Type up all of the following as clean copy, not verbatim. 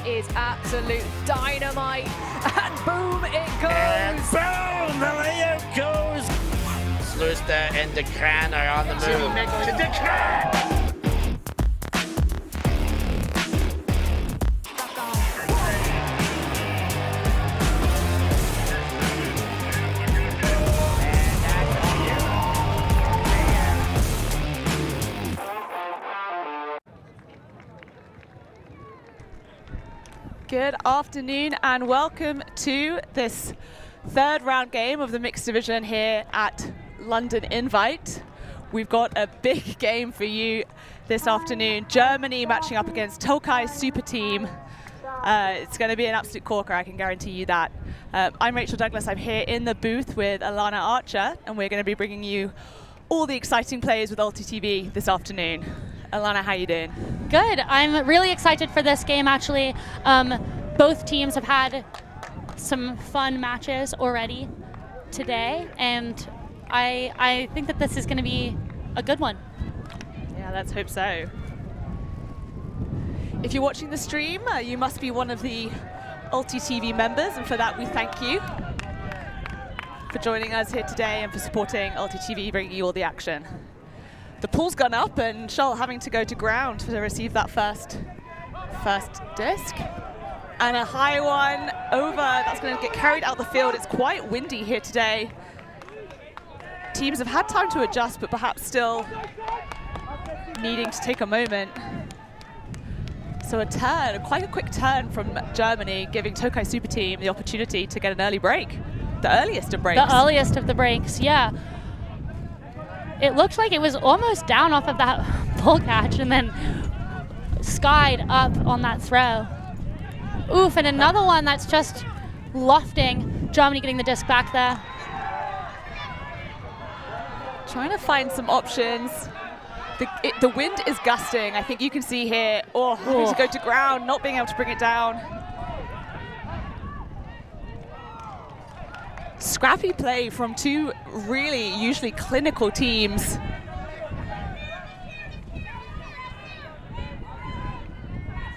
That is absolute dynamite. And boom, it goes. And boom, the layup goes. Sluster and Decran are on the move. To Decran. Good afternoon and welcome to this third round game of the mixed division here at London Invite. We've got a big game for you this afternoon. Germany matching up against Tokay SuperTeam. It's going to be an absolute corker, I can guarantee you that. I'm Rachel Douglas. I'm here in the booth with Alana Archer, and we're going to be bringing you all the exciting plays with ULTI.TV this afternoon. Alana, how you doing? Good. I'm really excited for this game, actually. Both teams have had some fun matches already today, and I think that this is going to be a good one. Yeah, let's hope so. If you're watching the stream, you must be one of the ULTI.TV members, and for that we thank you for joining us here today and for supporting ULTI.TV, bringing you all the action. The pool's gone up, and Charlotte having to go to ground to receive that first disc. And a high one over, that's going to get carried out the field. It's quite windy here today. Teams have had time to adjust, but perhaps still needing to take a moment. So a turn, quite a quick turn from Germany, giving Tokay SuperTeam the opportunity to get an early break. The earliest of breaks. The earliest of the breaks, yeah. It looked like it was almost down off of that ball catch and then skied up on that throw. Oof, and another one that's just lofting. Germany getting the disc back there. Trying to find some options. The wind is gusting. I think you can see here, having to go to ground, not being able to bring it down. Scrappy play from two really usually clinical teams.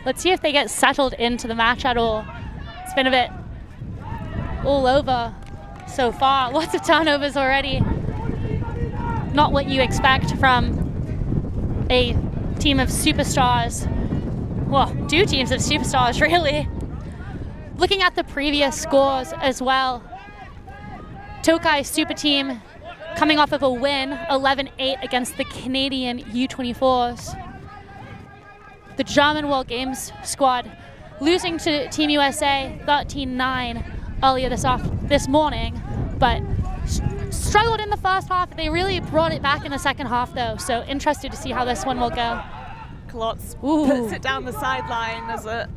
Let's see if they get settled into the match at all. It's been a bit all over so far. Lots of turnovers already. Not what you expect from a team of superstars. Well, two teams of superstars, really. Looking at the previous scores as well, Tokay SuperTeam coming off of a win, 11-8 against the Canadian U24s. The German World Games squad losing to Team USA 13-9 earlier this morning, but struggled in the first half. They really brought it back in the second half, though, so interested to see how this one will go. Klotz puts it down the sideline. There's a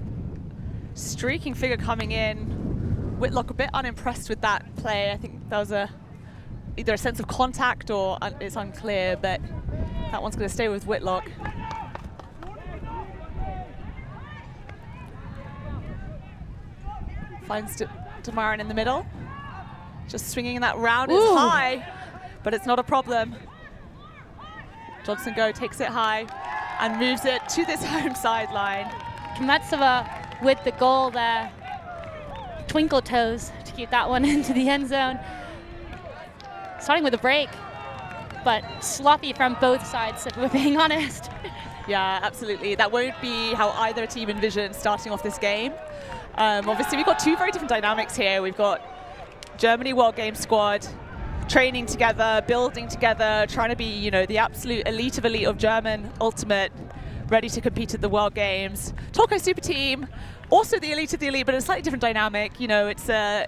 streaking figure coming in. Whitlock a bit unimpressed with that play. I think there was either a sense of contact or it's unclear, but that one's going to stay with Whitlock. Finds Demarin in the middle. Just swinging that round. It's high, but it's not a problem. Johnson Go takes it high and moves it to this home sideline. Kmetsova with the goal there. Twinkle toes to keep that one into the end zone. Starting with a break, but sloppy from both sides, if we're being honest. Yeah, absolutely. That won't be how either team envisioned starting off this game. Obviously, we've got two very different dynamics here. We've got Germany World Games squad training together, building together, trying to be, the absolute elite of German ultimate, ready to compete at the World Games. Tokay SuperTeam, also the elite of the elite, but a slightly different dynamic. It's a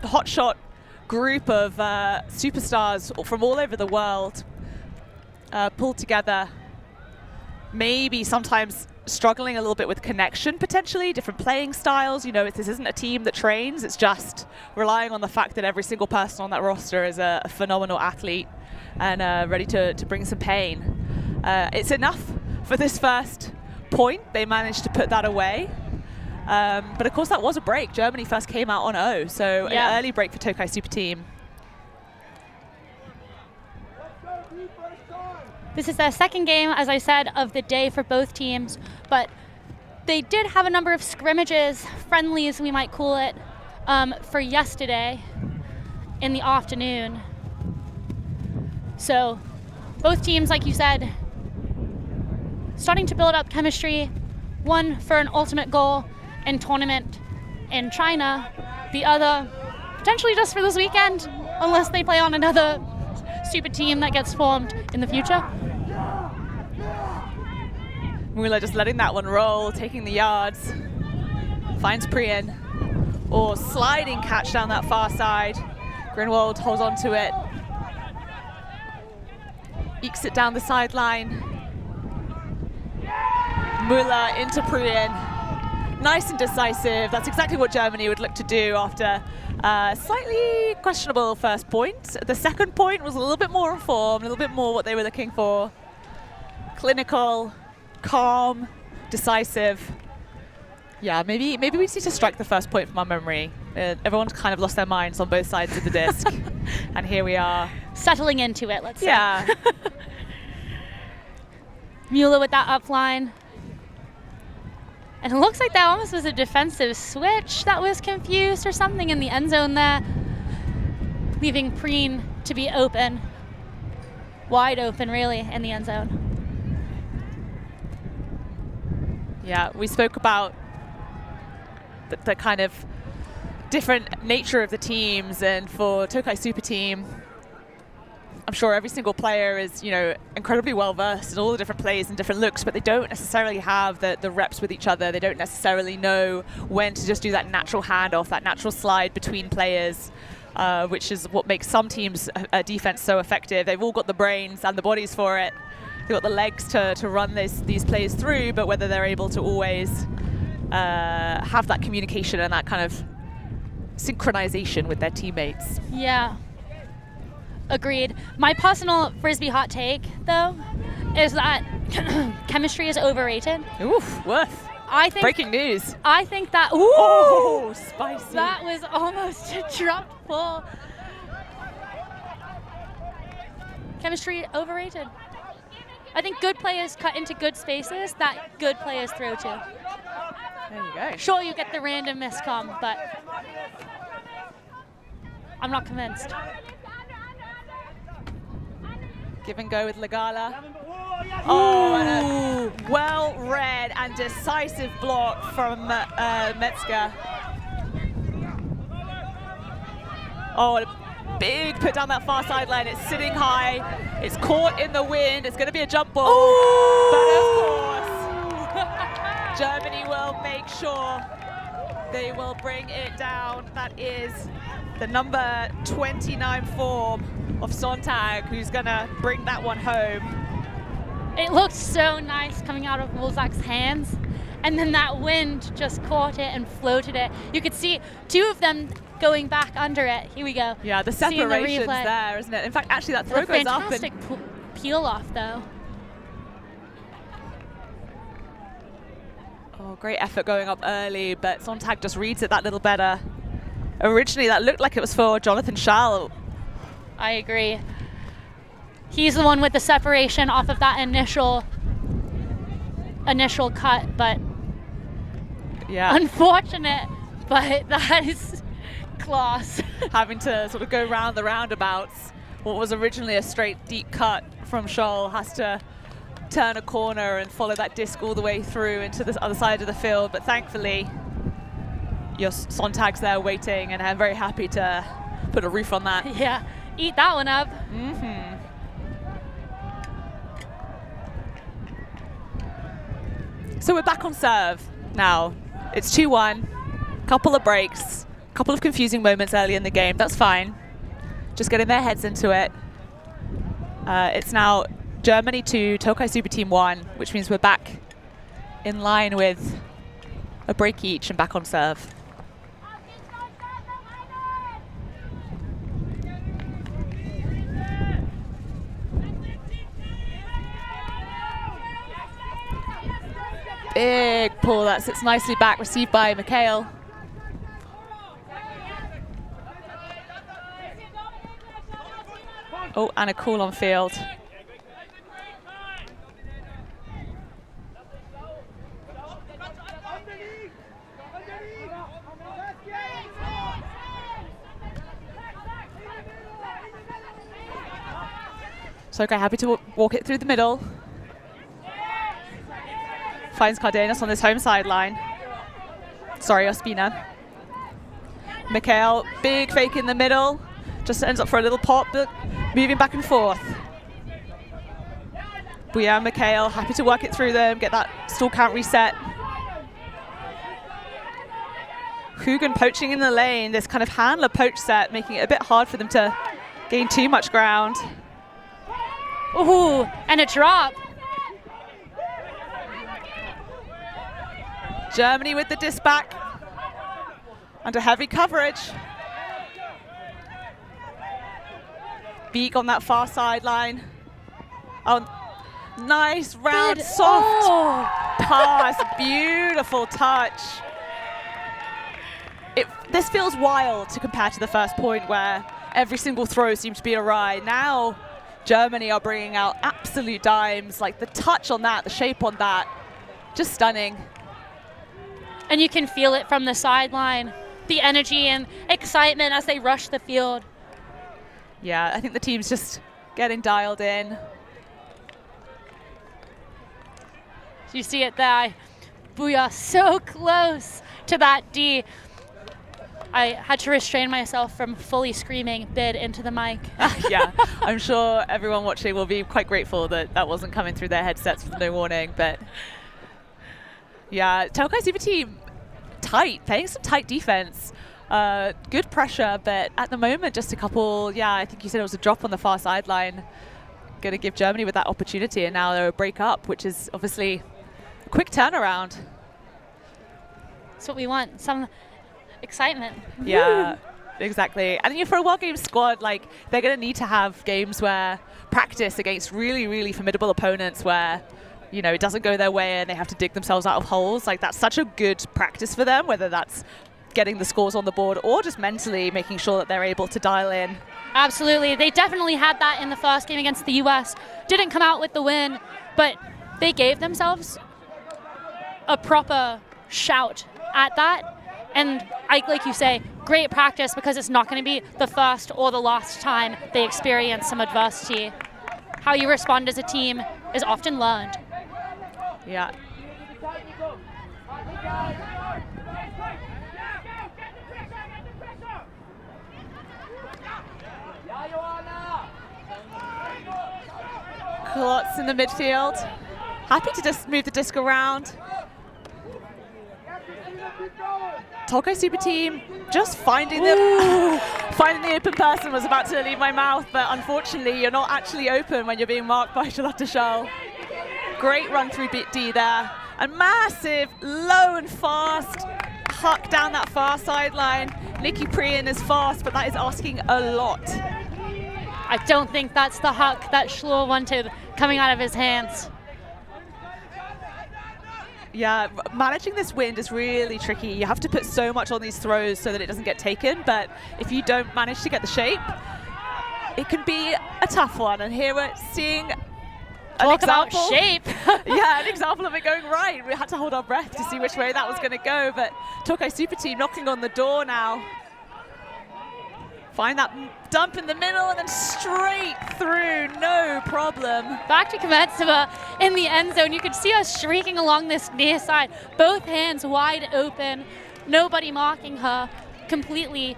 hotshot group of superstars from all over the world pulled together. Maybe sometimes struggling a little bit with connection, potentially, different playing styles. This isn't a team that trains, it's just relying on the fact that every single person on that roster is a phenomenal athlete and ready to bring some pain. It's enough for this first point. They managed to put that away. But of course that was a break. Germany first came out on 0, so an early break for Tokay SuperTeam. This is their second game, as I said, of the day for both teams, but they did have a number of scrimmages, friendlies we might call it, for yesterday in the afternoon. So both teams, like you said, starting to build up chemistry, one for an ultimate goal in tournament in China, the other potentially just for this weekend, unless they play on another super team that gets formed in the future. Muller just letting that one roll, taking the yards, finds Priyan, or sliding catch down that far side. Grinwald holds on to it, ekes it down the sideline. Muller into Priyan. Nice and decisive. That's exactly what Germany would look to do after a slightly questionable first point. The second point was a little bit more informed, a little bit more what they were looking for. Clinical, calm, decisive. Yeah, maybe we just need to strike the first point from our memory. Everyone's kind of lost their minds on both sides of the disc. And here we are. Settling into it, let's say. Yeah. Muller with that up line. And it looks like that almost was a defensive switch that was confused or something in the end zone there, leaving Preen to be open, wide open really, in the end zone. Yeah, we spoke about the kind of different nature of the teams, and for Tokay SuperTeam, I'm sure every single player is, you know, incredibly well versed in all the different plays and different looks, but they don't necessarily have the reps with each other. They don't necessarily know when to just do that natural handoff, that natural slide between players, which is what makes some teams' defense so effective. They've all got the brains and the bodies for it. They've got the legs to run these plays through, but whether they're able to always have that communication and that kind of synchronization with their teammates. Yeah. Agreed. My personal Frisbee hot take, though, is that chemistry is overrated. Oof, woof. I think Breaking news. I think that. Ooh, oh, spicy. that was almost a drop ball. Chemistry overrated. I think good players cut into good spaces that good players throw to. There you go. Sure, you get the random miscom, but I'm not convinced. Give and go with Legala. Oh, and a well-read and decisive block from Metzger. Oh, a big put down that far sideline. It's sitting high. It's caught in the wind. It's going to be a jump ball. But of course, Germany will make sure they will bring it down. That is the number 29 form of Sonntag, who's gonna bring that one home. It looked so nice coming out of Wolzak's hands, and then that wind just caught it and floated it. You could see two of them going back under it. Here we go. Yeah, the Seeing separation's replay. there, isn't it? In fact, actually that throw goes up. Fantastic peel off, though. Oh, great effort going up early, but Sonntag just reads it that little better. Originally, that looked like it was for Jonathan Schall. I agree. He's the one with the separation off of that initial cut, but yeah, unfortunate, but that is class. Having to sort of go round the roundabouts. What was originally a straight deep cut from Scholl has to turn a corner and follow that disc all the way through into the other side of the field, but thankfully your Sonntag's there waiting, and I'm very happy to put a roof on that. Yeah, eat that one up. Mm-hmm. So we're back on serve now. It's 2-1, couple of breaks, couple of confusing moments early in the game. That's fine. Just getting their heads into it. It's now Germany 2, Tokay SuperTeam 1, which means we're back in line with a break each and back on serve. Big pull, that sits nicely back, received by Mikhail. Oh, and a call on field. Tokay happy to walk it through the middle. Finds ByCardenas on his home sideline. Sorry, Ospina. Mikhail, big fake in the middle. Just ends up for a little pop, but moving back and forth. Bouya and Mikhail happy to work it through them, get that stall count reset. Hugin poaching in the lane, this kind of handler poach set, making it a bit hard for them to gain too much ground. Ooh, and a drop. Germany with the disc back. Under heavy coverage. Beak on that far sideline. Oh, nice round, soft pass, beautiful touch. This feels wild to compare to the first point where every single throw seemed to be a ride. Now, Germany are bringing out absolute dimes. Like the touch on that, the shape on that, just stunning. And you can feel it from the sideline, the energy and excitement as they rush the field. Yeah, I think the team's just getting dialed in. You see it there. Bouya so close to that D. I had to restrain myself from fully screaming bid into the mic. Yeah, I'm sure everyone watching will be quite grateful that that wasn't coming through their headsets with no warning. But yeah, Tokay SuperTeam tight, playing some tight defense. Good pressure, but at the moment, just a couple, yeah, I think you said it was a drop on the far sideline. Going to give Germany with that opportunity, and now they're a break up, which is obviously a quick turnaround. That's what we want, some excitement. Yeah, exactly. And for a World Games squad, like they're going to need to have games where practice against really, really formidable opponents where, you know, it doesn't go their way and they have to dig themselves out of holes. Like that's such a good practice for them, whether that's getting the scores on the board or just mentally making sure that they're able to dial in. Absolutely. They definitely had that in the first game against the US. Didn't come out with the win, but they gave themselves a proper shout at that. And like you say, great practice because it's not going to be the first or the last time they experience some adversity. How you respond as a team is often learned. Yeah. Klotz in the midfield. Happy to just move the disc around. Tokay SuperTeam just finding the open person was about to leave my mouth, but unfortunately you're not actually open when you're being marked by Shell. Great run through D there. A massive, low and fast huck down that far sideline. Nikki Priyan is fast, but that is asking a lot. I don't think that's the huck that Schlor wanted coming out of his hands. Yeah, managing this wind is really tricky. You have to put so much on these throws so that it doesn't get taken, but if you don't manage to get the shape, it can be a tough one. And here we're seeing an example. About shape. Yeah, an example of it going right. We had to hold our breath to see which way that was going to go, but Tokay SuperTeam knocking on the door now. Find that dump in the middle and then straight through, no problem. Back to Kometsova in the end zone. You could see us shrieking along this near side, both hands wide open, nobody marking her completely,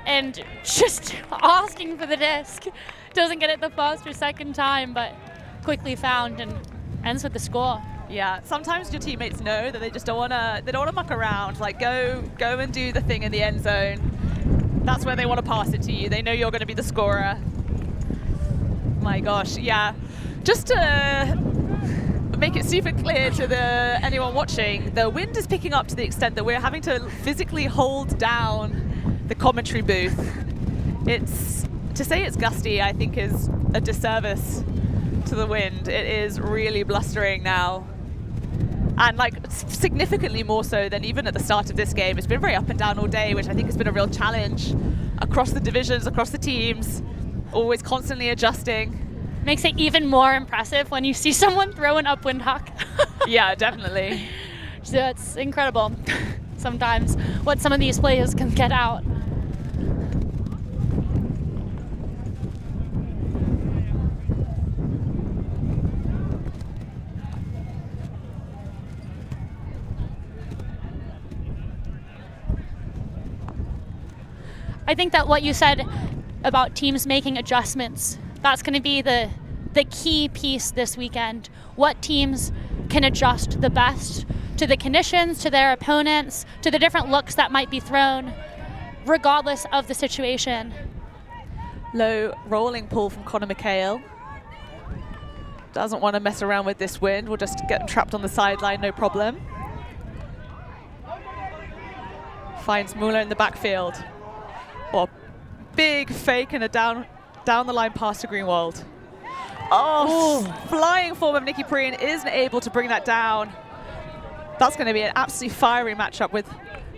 and just asking for the disc. Doesn't get it the first or second time, but quickly found and ends with the score. Yeah, sometimes your teammates know that they just don't want to muck around. Like go and do the thing in the end zone. That's where they want to pass it to you. They know you're going to be the scorer. My gosh, yeah. Just to make it super clear to anyone watching, the wind is picking up to the extent that we're having to physically hold down the commentary booth. To say it's gusty, I think, is a disservice to the wind. It is really blustering now. And like significantly more so than even at the start of this game. It's been very up and down all day, which I think has been a real challenge across the divisions, across the teams, always constantly adjusting. Makes it even more impressive when you see someone throw an upwind huck. Yeah, definitely. So it's incredible sometimes what some of these players can get out. I think that what you said about teams making adjustments, that's going to be the key piece this weekend. What teams can adjust the best to the conditions, to their opponents, to the different looks that might be thrown, regardless of the situation. Low rolling pull from Connor McHale. Doesn't want to mess around with this wind. We'll just get him trapped on the sideline, no problem. Finds Muller in the backfield. Oh, big fake and a down the line pass to Greenwald. Oh, flying form of Nikki Preen isn't able to bring that down. That's going to be an absolutely fiery matchup with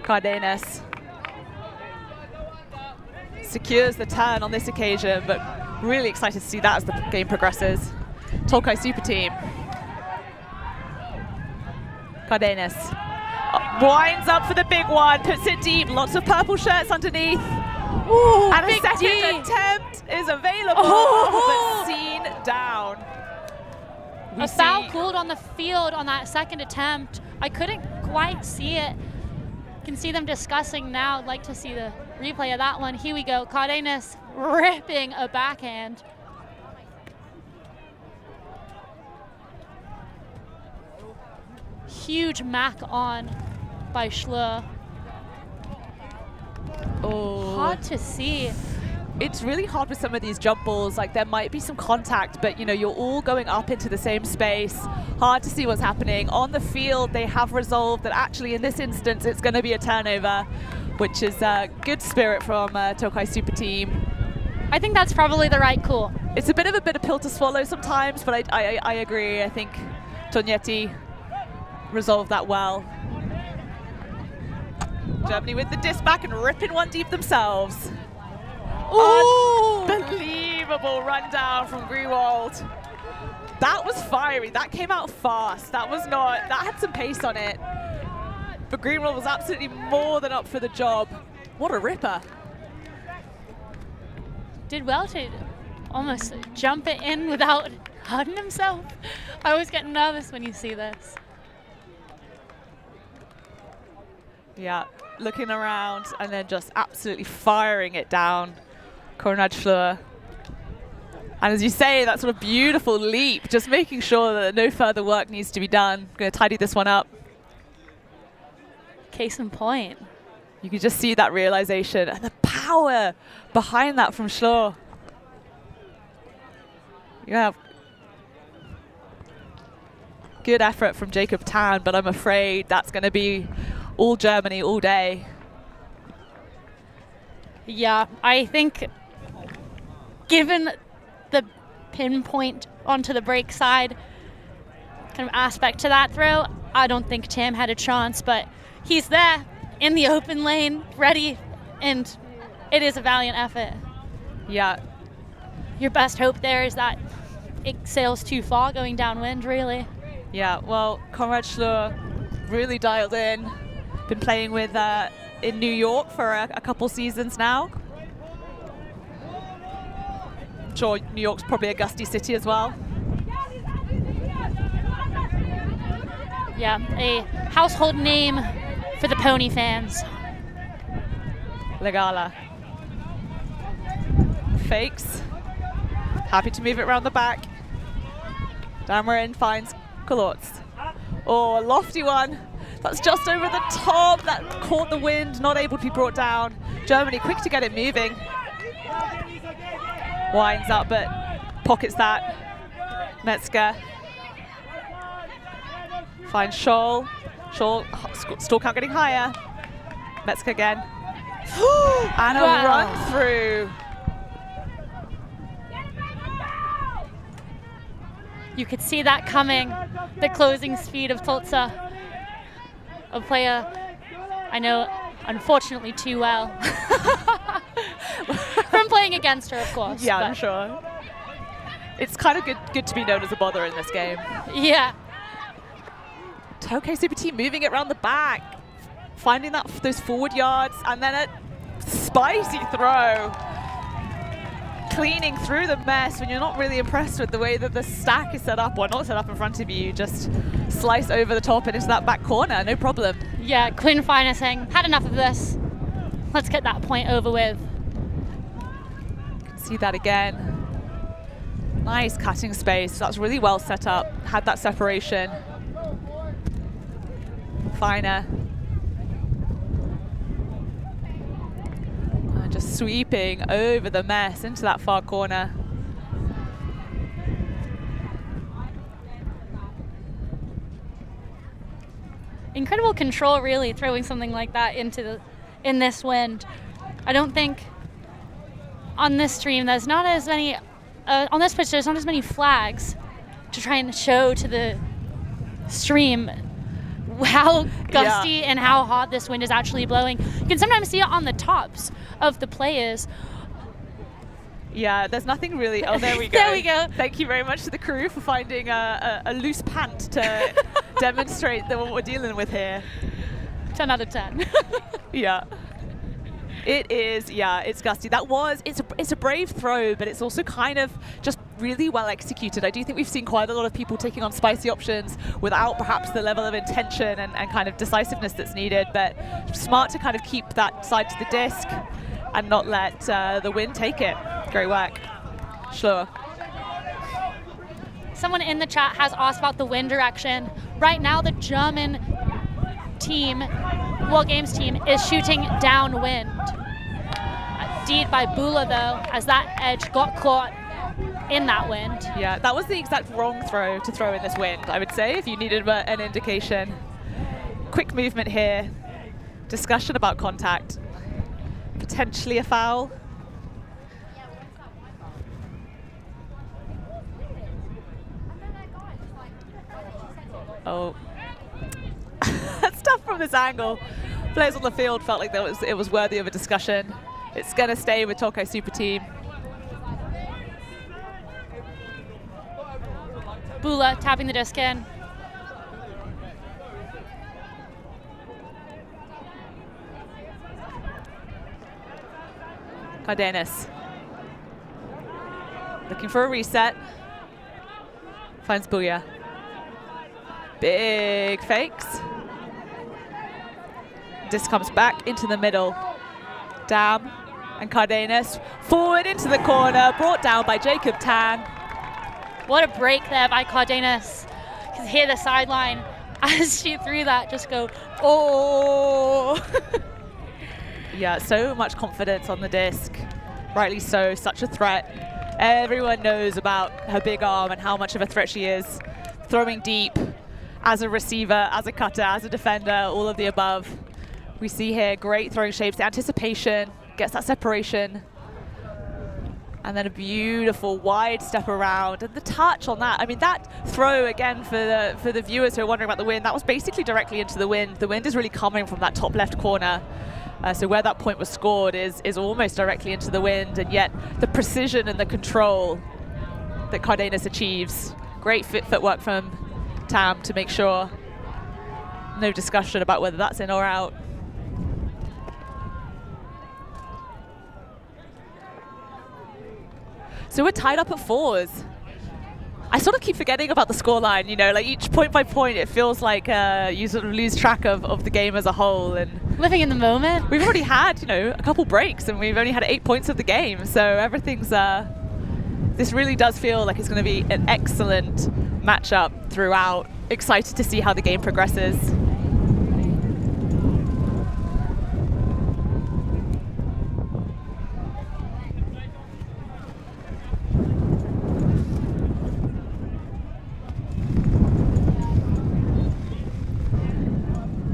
Cardenas. Secures the turn on this occasion, but really excited to see that as the game progresses. Tokay SuperTeam. Cardenas winds up for the big one, puts it deep, lots of purple shirts underneath. Ooh, and a second D. attempt is available, but seen down. A foul called on the field on that second attempt. I couldn't quite see it. Can see them discussing now. I'd like to see the replay of that one. Here we go. Cardenas ripping a backhand. Huge mac on by Schlur. Oh. Hard to see. It's really hard with some of these jump balls. Like, there might be some contact, but you know, you're all going up into the same space. Hard to see what's happening. On the field, they have resolved that actually in this instance, it's going to be a turnover, which is good spirit from Tokay SuperTeam. I think that's probably the right call. It's a bit of a bitter pill to swallow sometimes, but I agree. I think Tognetti resolved that well. Germany with the disc back and ripping one deep themselves. Ooh. Unbelievable rundown from Greenwald. That was fiery. That came out fast. That had some pace on it. But Greenwald was absolutely more than up for the job. What a ripper. Did well to almost jump it in without hurting himself. I always get nervous when you see this. Yeah, looking around and then just absolutely firing it down. Konrad Schlur. And as you say, that sort of beautiful leap, just making sure that no further work needs to be done. Going to tidy this one up. Case in point. You can just see that realization and the power behind that from Schlur. You have good effort from Jacob Tan, but I'm afraid that's going to be all Germany all day. Yeah, I think given the pinpoint onto the break side kind of aspect to that throw, I don't think Tam had a chance, but he's there in the open lane, ready, and it is a valiant effort. Yeah. Your best hope there is that it sails too far going downwind, really. Yeah, well, Konrad Schlur really dialed in. Been playing with in New York for a couple seasons now. I'm sure New York's probably a gusty city as well. Yeah, a household name for the pony fans. Legala. Fakes. Happy to move it around the back. Dameron finds Kolotz. Oh, a lofty one. That's just over the top. That caught the wind, not able to be brought down. Germany quick to get it moving. Winds up, but pockets that. Metzger. Finds Scholl. Scholl, still count getting higher. Metzger again. And a run through. You could see that coming, the closing speed of Tulsa. A player I know, unfortunately, too well. From playing against her, of course. Yeah, I'm sure. It's kind of good to be known as a bother in this game. Yeah. Tokay SuperTeam moving it around the back, finding those forward yards, and then a spicy throw. Cleaning through the mess when you're not really impressed with the way that the stack is set up, or not set up in front of you. Just slice over the top and into that back corner, no problem. Yeah, Quinn Finer saying, had enough of this. Let's get that point over with. See that again. Nice cutting space. That's really well set up. Had that separation. Finer. Just sweeping over the mess into that far corner. Incredible control, really, throwing something like that in this wind. I don't think on this stream there's not as many, on this pitch there's not as many flags to try and show to the stream how gusty and how hot this wind is actually blowing. You can sometimes see it on the tops of the players. Yeah, there's nothing really. Oh, there we go. There we go. Thank you very much to the crew for finding a loose pant to demonstrate that what we're dealing with here. 10 out of 10. Yeah. It is, yeah, it's gusty. It's a brave throw, but it's also kind of just really well executed. I do think we've seen quite a lot of people taking on spicy options without perhaps the level of intention and kind of decisiveness that's needed, but smart to kind of keep that side to the disc and not let the wind take it. Great work. Sure. Someone in the chat has asked about the wind direction. Right now, the German team, World Games team, is shooting downwind. Deed by Bula, though, as that edge got caught in that wind. Yeah, that was the exact wrong throw to throw in this wind, I would say, if you needed an indication. Quick movement here. Discussion about contact. Potentially a foul. Oh. Stuff from this angle. Players on the field felt like it was worthy of a discussion. It's going to stay with Tokay SuperTeam. Bula tapping the disc in. ByCardenas. Looking for a reset. Finds Booyah. Big fakes. Disc comes back into the middle. Dam and Cardenas forward into the corner, brought down by Jacob Tan. What a break there by Cardenas. You can hear the sideline as she threw that just go, oh. Yeah, so much confidence on the disc. Rightly so, such a threat. Everyone knows about her big arm and how much of a threat she is. Throwing deep as a receiver, as a cutter, as a defender, all of the above. We see here great throwing shapes, the anticipation, gets that separation. And then a beautiful wide step around, and the touch on that. I mean, that throw, again, for the viewers who are wondering about the wind, that was basically directly into the wind. The wind is really coming from that top left corner. So where that point was scored is almost directly into the wind, and yet the precision and the control that Cardenas achieves. Great footwork from Tam to make sure no discussion about whether that's in or out. So we're tied up at 4s. I sort of keep forgetting about the scoreline, you know, like each point by point, it feels like you sort of lose track of the game as a whole. And living in the moment. We've already had, you know, a couple breaks and we've only had 8 points of the game. So everything's, this really does feel like it's going to be an excellent matchup throughout. Excited to see how the game progresses.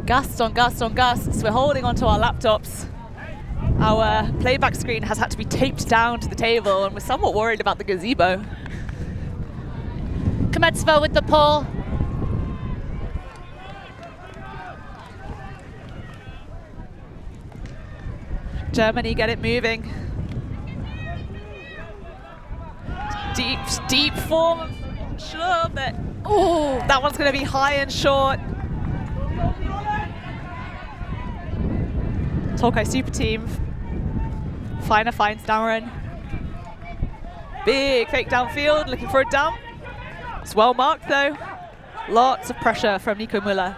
Gusts on gusts on gusts. We're holding onto our laptops. Our playback screen has had to be taped down to the table, and we're somewhat worried about the gazebo. Kometsva with the pull. Germany get it moving. Deep form. Sure, but oh, that one's going to be high and short. Tokay SuperTeam. Finer finds Darren. Big fake downfield, looking for a dump. It's well marked though. Lots of pressure from Nico Müller.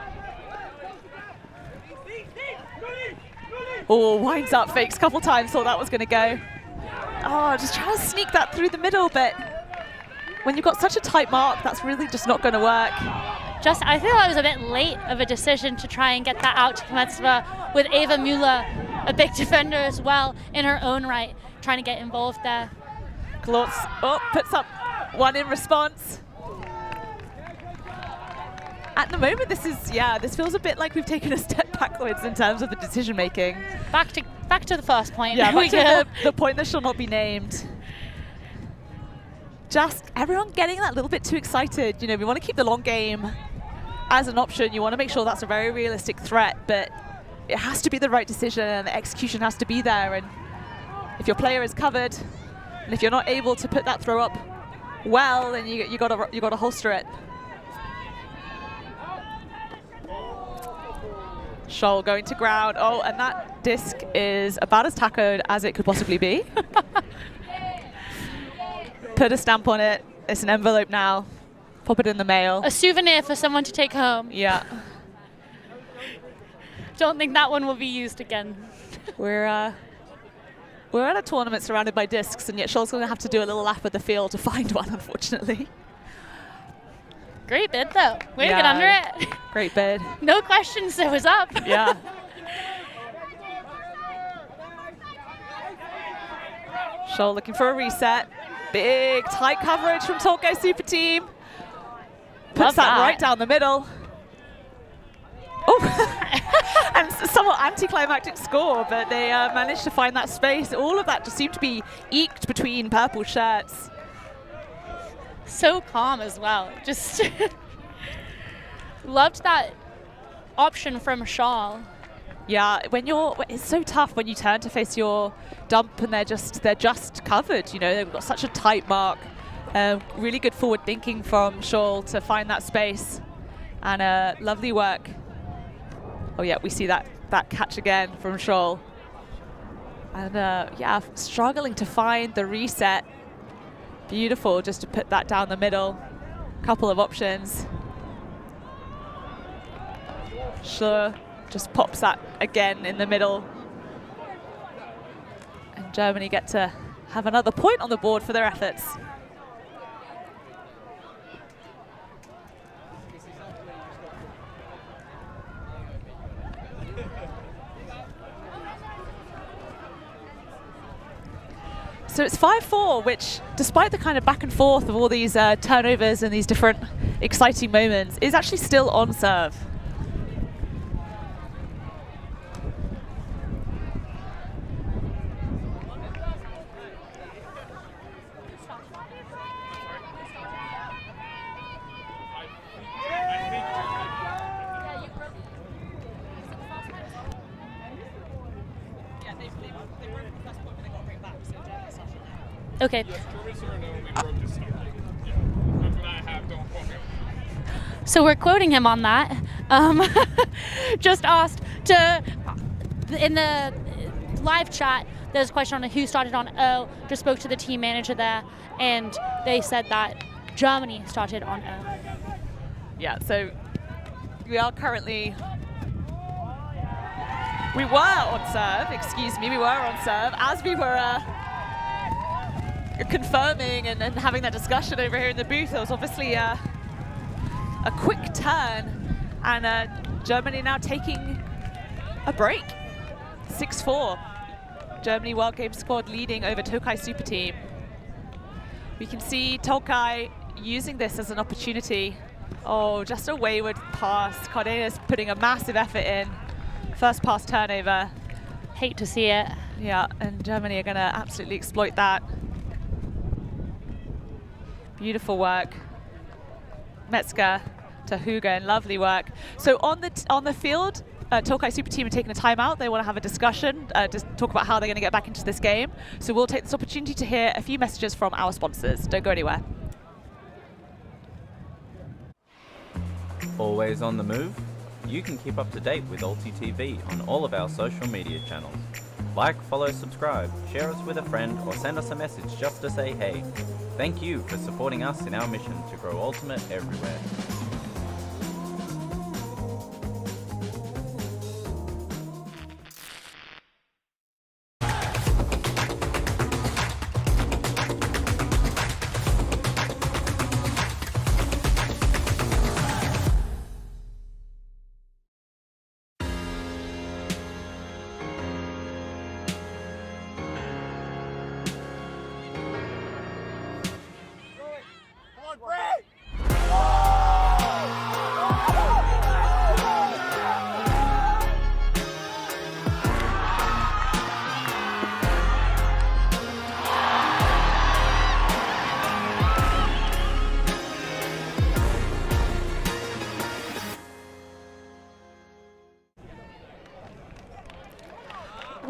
Oh, winds up, fakes a couple times, thought that was going to go. just trying to sneak that through the middle, but when you've got such a tight mark, that's really just not going to work. I feel it was a bit late of a decision to try and get that out to Kmetsova with Ava Müller, a big defender as well, in her own right, trying to get involved there. Klotz, puts up one in response. At the moment, this feels a bit like we've taken a step backwards in terms of the decision making. Back to the first point. Yeah, back to the point that shall not be named. Just everyone getting that little bit too excited. You know, we want to keep the long game as an option. You want to make sure that's a very realistic threat, but it has to be the right decision and the execution has to be there. And if your player is covered, and if you're not able to put that throw up well, then you gotta holster it. Scholl going to ground. Oh, and that disc is about as tacoed as it could possibly be. Put a stamp on it. It's an envelope now. Pop it in the mail. A souvenir for someone to take home. Yeah. Don't think that one will be used again. We're at a tournament surrounded by discs, and yet Scholl's going to have to do a little lap of the field to find one, unfortunately. Great bid, though. Way to get under it. Great bid. No questions, it was up. Yeah. Scholl looking for a reset. Big, tight coverage from Tokay SuperTeam. Puts that right down the middle. Oh, and somewhat anticlimactic score, but they managed to find that space. All of that just seemed to be eked between purple shirts. So calm as well. Just loved that option from Scholl. Yeah, it's so tough when you turn to face your dump and they're just covered. You know, they've got such a tight mark. Really good forward thinking from Scholl to find that space, and lovely work. Oh yeah, we see that catch again from Scholl, and struggling to find the reset. Beautiful, just to put that down the middle. Couple of options. Schlur just pops that again in the middle. And Germany get to have another point on the board for their efforts. So it's 5-4, which, despite the kind of back and forth of all these turnovers and these different exciting moments, is actually still on serve. Okay. So we're quoting him on that. Just asked in the live chat, there's a question on who started on O. Just spoke to the team manager there, and they said that Germany started on O. Yeah, so we were on serve as we were confirming and having that discussion over here in the booth. There was obviously a quick turn, and Germany now taking a break. 6-4. Germany World Game Squad leading over Tokay SuperTeam. We can see Tokay using this as an opportunity. Oh, just a wayward pass. ByCardenas putting a massive effort in. First pass turnover. Hate to see it. Yeah, and Germany are going to absolutely exploit that. Beautiful work. Metzger to Hugen, lovely work. So on the field, Tokay SuperTeam are taking a timeout. They want to have a discussion, just talk about how they're going to get back into this game. So we'll take this opportunity to hear a few messages from our sponsors. Don't go anywhere. Always on the move? You can keep up to date with ULTI.TV on all of our social media channels. Like, follow, subscribe, share us with a friend, or send us a message just to say hey. Thank you for supporting us in our mission to grow Ultimate everywhere.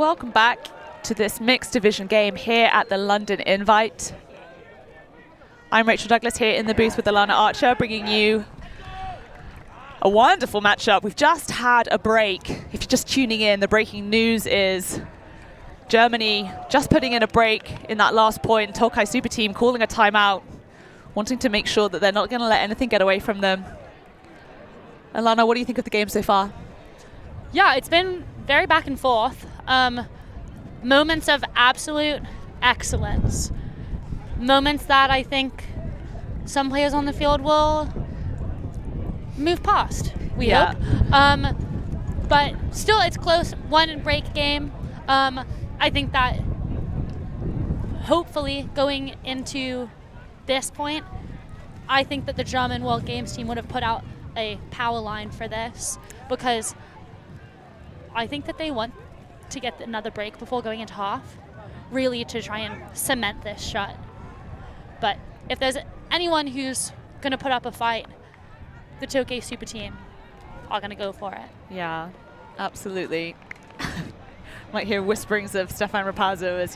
welcome back to this mixed division game here at the London Invite. I'm Rachel Douglas here in the booth with Alana Archer, bringing you a wonderful matchup. We've just had a break. If you're just tuning in, the breaking news is Germany just putting in a break in that last point. Tokay SuperTeam calling a timeout, wanting to make sure that they're not going to let anything get away from them. Alana, what do you think of the game so far? Yeah, it's been very back and forth. Moments of absolute excellence. Moments that I think some players on the field will move past, we hope. But still, it's close. One break game. I think that hopefully going into this point, I think that the German World Games team would have put out a power line for this, because I think that they want to get another break before going into half, really to try and cement this shut. But if there's anyone who's going to put up a fight, the Tokay SuperTeam are going to go for it. Yeah, absolutely. Might hear whisperings of Stefan Pazzo as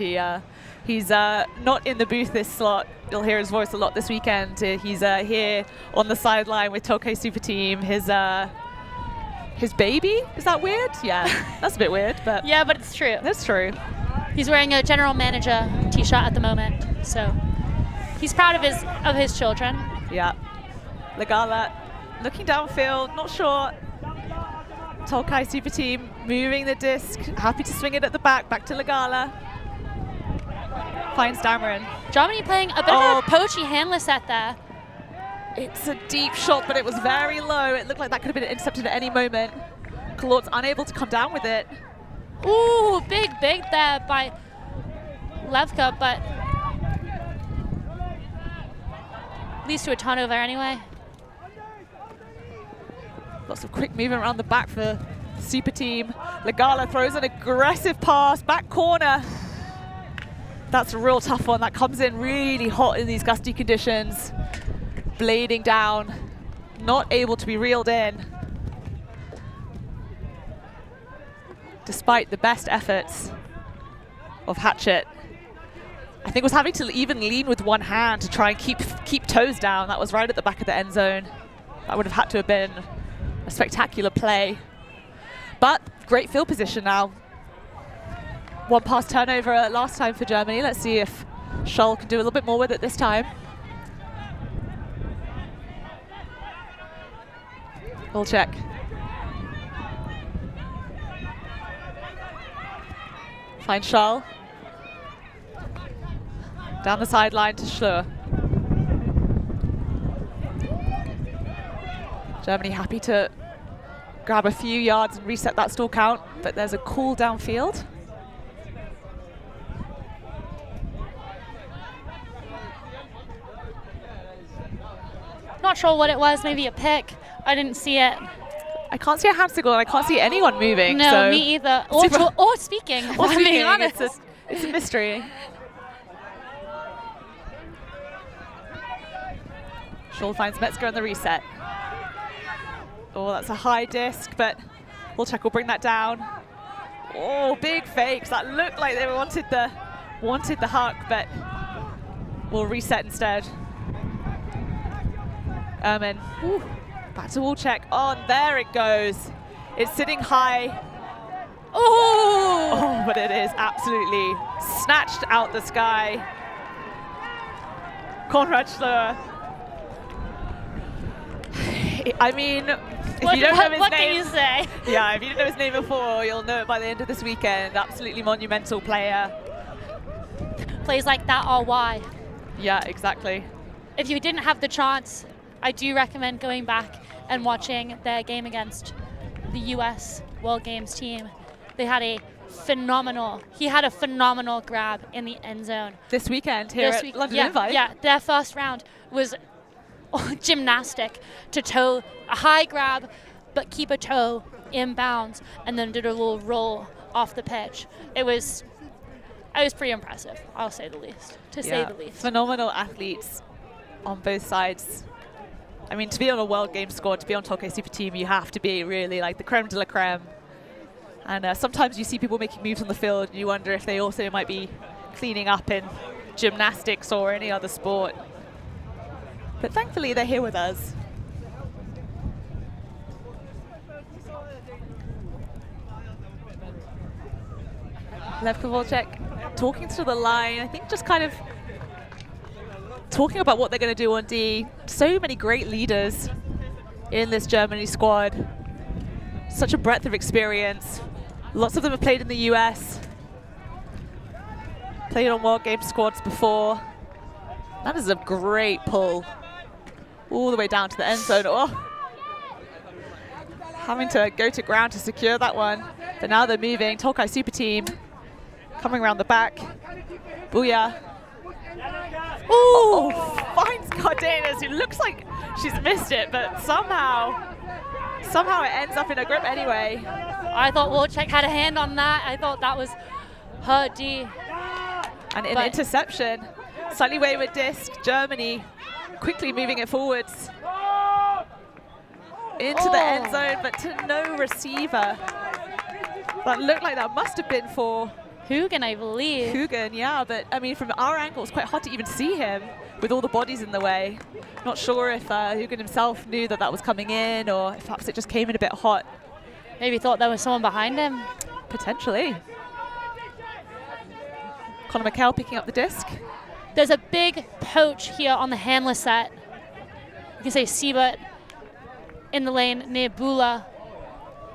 he's not in the booth this slot. You'll hear his voice a lot this weekend. He's here on the sideline with Tokay SuperTeam. His baby? Is that weird? Yeah, that's a bit weird, but Yeah, but it's true. that's true. He's wearing a general manager t-shirt at the moment, so he's proud of his children. Yeah. Ligala looking downfield, not sure. Tokay SuperTeam moving the disc, happy to swing it at the back to Ligala. Finds Dameron. Germany playing a bit of a poachy handler set there. It's a deep shot, but it was very low. It looked like that could have been intercepted at any moment. Kalort's unable to come down with it. Ooh, big there by Levka, but leads to a turnover anyway. Lots of quick movement around the back for SuperTeam. Ligala throws an aggressive pass, back corner. That's a real tough one. That comes in really hot in these gusty conditions. Blading down, not able to be reeled in. Despite the best efforts of Hatchet. I think was having to even lean with one hand to try and keep toes down. That was right at the back of the end zone. That would have had to have been a spectacular play. But great field position now. One pass turnover last time for Germany. Let's see if Scholl can do a little bit more with it this time. We'll check. Find Scholl. Down the sideline to Schlur. Germany happy to grab a few yards and reset that stall count, but there's a call downfield. Not sure what it was, maybe a pick. I didn't see it. I can't see a hand signal and I can't see anyone moving. No, so me either. Or speaking, if I'm being honest. It's a mystery. Scholl finds Metzger on the reset. Oh, that's a high disc, but we'll check. We'll bring that down. Oh, big fakes. That looked like they wanted the huck, but we'll reset instead. Erman. Ooh. Back to wall check. Oh, and there it goes. It's sitting high. Oh, but it is absolutely snatched out the sky. Konrad Schlur. I mean, if you don't know his name, what can you say? Yeah, if you didn't know his name before, you'll know it by the end of this weekend. Absolutely monumental player. Plays like that are why. Yeah, exactly. If you didn't have the chance, I do recommend going back and watching their game against the US World Games team. He had a phenomenal grab in the end zone. This weekend here at London Invite. Yeah, their first round was gymnastic to toe a high grab, but keep a toe in bounds, and then did a little roll off the pitch. It was pretty impressive, I'll say the least, say the least. Phenomenal athletes on both sides. I mean, to be on a World Games squad, to be on Tokay SuperTeam, you have to be really like the creme de la creme. And sometimes you see people making moves on the field and you wonder if they also might be cleaning up in gymnastics or any other sport. But thankfully they're here with us. Lev Kovalchuk talking to the line, I think just kind of talking about what they're going to do on D. So many great leaders in this Germany squad. Such a breadth of experience. Lots of them have played in the US. Played on World Game squads before. That is a great pull. All the way down to the end zone. Oh. Having to go to ground to secure that one. But now they're moving. Tokay SuperTeam coming around the back. Booyah. Ooh, finds ByCardenas, who looks like she's missed it, but somehow it ends up in her grip anyway. I thought Wolchek had a hand on that. I thought that was her D. And an interception. Slightly wayward disc. Germany quickly moving it forwards. Into the end zone, but to no receiver. That looked like that must have been for Hugin, I believe. Hugin, yeah, but I mean, from our angle, it's quite hard to even see him with all the bodies in the way. Not sure if Hugin himself knew that that was coming in, or if perhaps it just came in a bit hot. Maybe thought there was someone behind him. Potentially. Conor McHale picking up the disc. There's a big poach here on the handler set. You can say Siebert in the lane near Bula,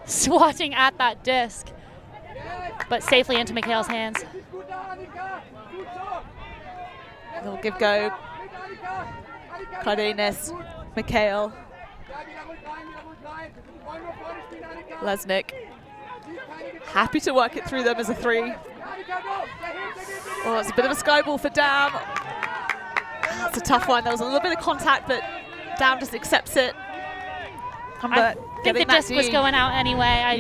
swatting at that disc, but safely into McHale's hands. They'll give go. ByCardenas, McHale, Lesnick. Happy to work it through them as a 3. Oh, it's a bit of a sky ball for Dam. That's a tough one. There was a little bit of contact, but Dam just accepts it. I think the disc was going out anyway.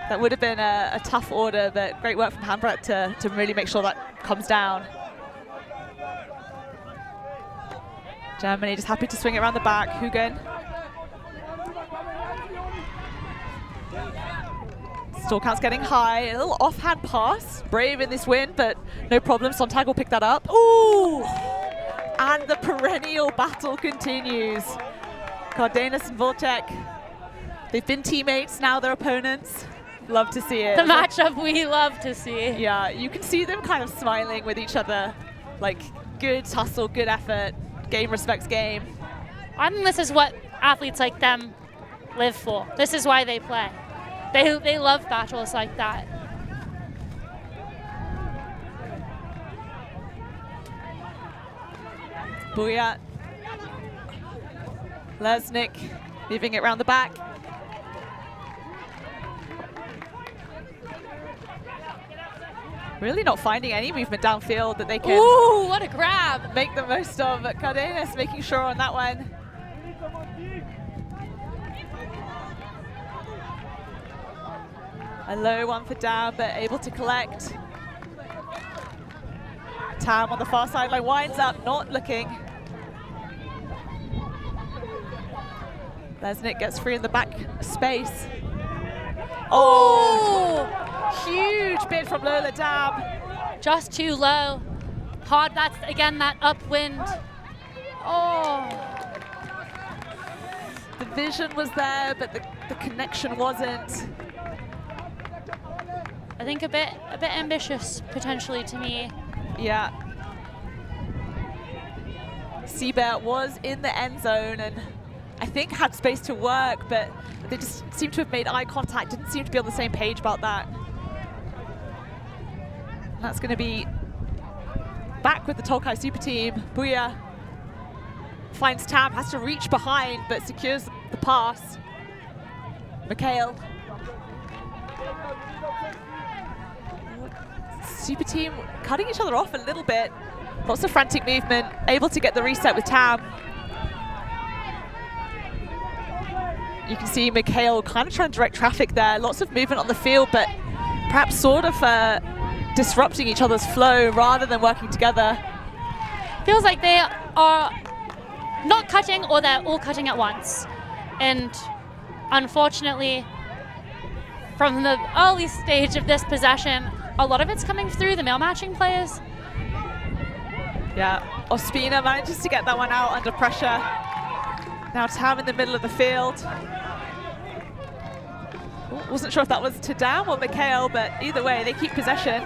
That would have been a tough order, but great work from Handbrett to really make sure that comes down. Germany just happy to swing it around the back. Hugin. Store count's getting high. A little offhand pass. Brave in this win, but no problem. Sontag will pick that up. Ooh! And the perennial battle continues. ByCardenas and Wolchek. They've been teammates, now they're opponents. Love to see it. The matchup we love to see. Yeah, you can see them kind of smiling with each other. Like, good hustle, good effort. Game respects game. I think this is what athletes like them live for. This is why they play. They love battles like that. Booyah. Lesnick moving it around the back. Really not finding any movement downfield that they can. Ooh, what a grab. Make the most of. ByCardenas making sure on that one. A low one for Dam, but able to collect. Tam on the far sideline winds up, not looking. Lesnick gets free in the back space. Oh! Huge bid from Lola Dam. Just too low. Hard, that's again that upwind. Oh. The vision was there, but the connection wasn't. I think a bit ambitious potentially to me. Yeah. Siebert was in the end zone and I think had space to work, but they just seemed to have made eye contact, didn't seem to be on the same page about that. And that's going to be back with the Tokay SuperTeam. Booyah finds Tam, has to reach behind, but secures the pass. McHale. SuperTeam cutting each other off a little bit. Lots of frantic movement, able to get the reset with Tam. You can see McHale kind of trying to direct traffic there. Lots of movement on the field, but perhaps sort of disrupting each other's flow rather than working together. Feels like they are not cutting or they're all cutting at once. And unfortunately, from the early stage of this possession, a lot of it's coming through the male matching players. Yeah, Ospina manages to get that one out under pressure. Now Tam in the middle of the field. Wasn't sure if that was to Dam or Mikhail, but either way, they keep possession.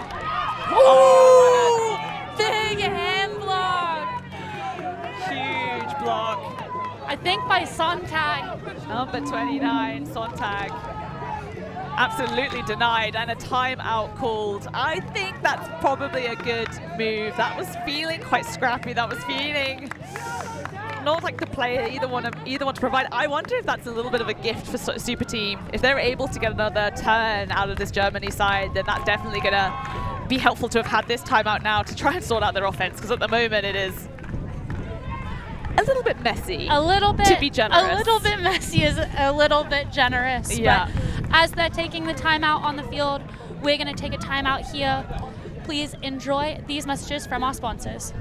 Oh! Big hand block! Huge block. I think by Sontag. Number 29, Sontag. Absolutely denied, and a timeout called. I think that's probably a good move. That was feeling quite scrappy. That was feeling not like the player either one to provide. I wonder if that's a little bit of a gift for SuperTeam. If they're able to get another turn out of this Germany side, then that's definitely going to be helpful to have had this timeout now to try and sort out their offense, because at the moment it is a little bit messy. A little bit. To be generous. A little bit messy is a little bit generous. Yeah. But as they're taking the timeout on the field, we're going to take a timeout here. Please enjoy these messages from our sponsors.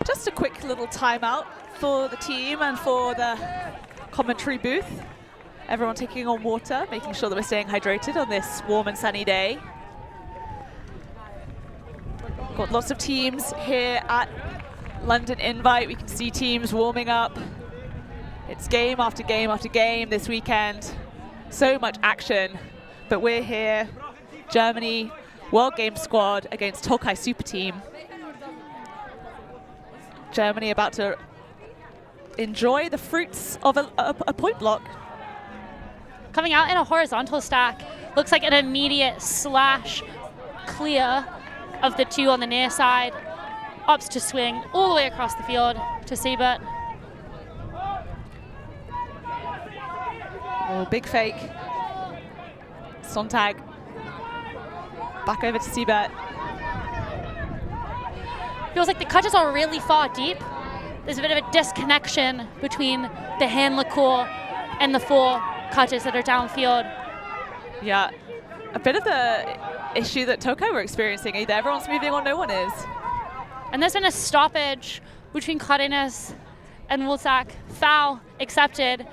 Just a quick little timeout for the team and for the commentary booth. Everyone taking on water, making sure that we're staying hydrated on this warm and sunny day. Got lots of teams here at London Invite. We can see teams warming up. It's game after game after game this weekend. So much action, but we're here. Germany World Game Squad against Tokay SuperTeam. Germany about to enjoy the fruits of a point block. Coming out in a horizontal stack, looks like an immediate slash clear of the two on the near side. Opts to swing all the way across the field to Siebert. Oh, big fake. Sontag. Back over to Siebert. Feels like the cutters are really far deep. There's a bit of a disconnection between the handler core and the four cutters that are downfield. Yeah, a bit of the issue that Tokay were experiencing. Either everyone's moving or no one is. And there's been a stoppage between ByCardenas and Wolzak. Foul accepted.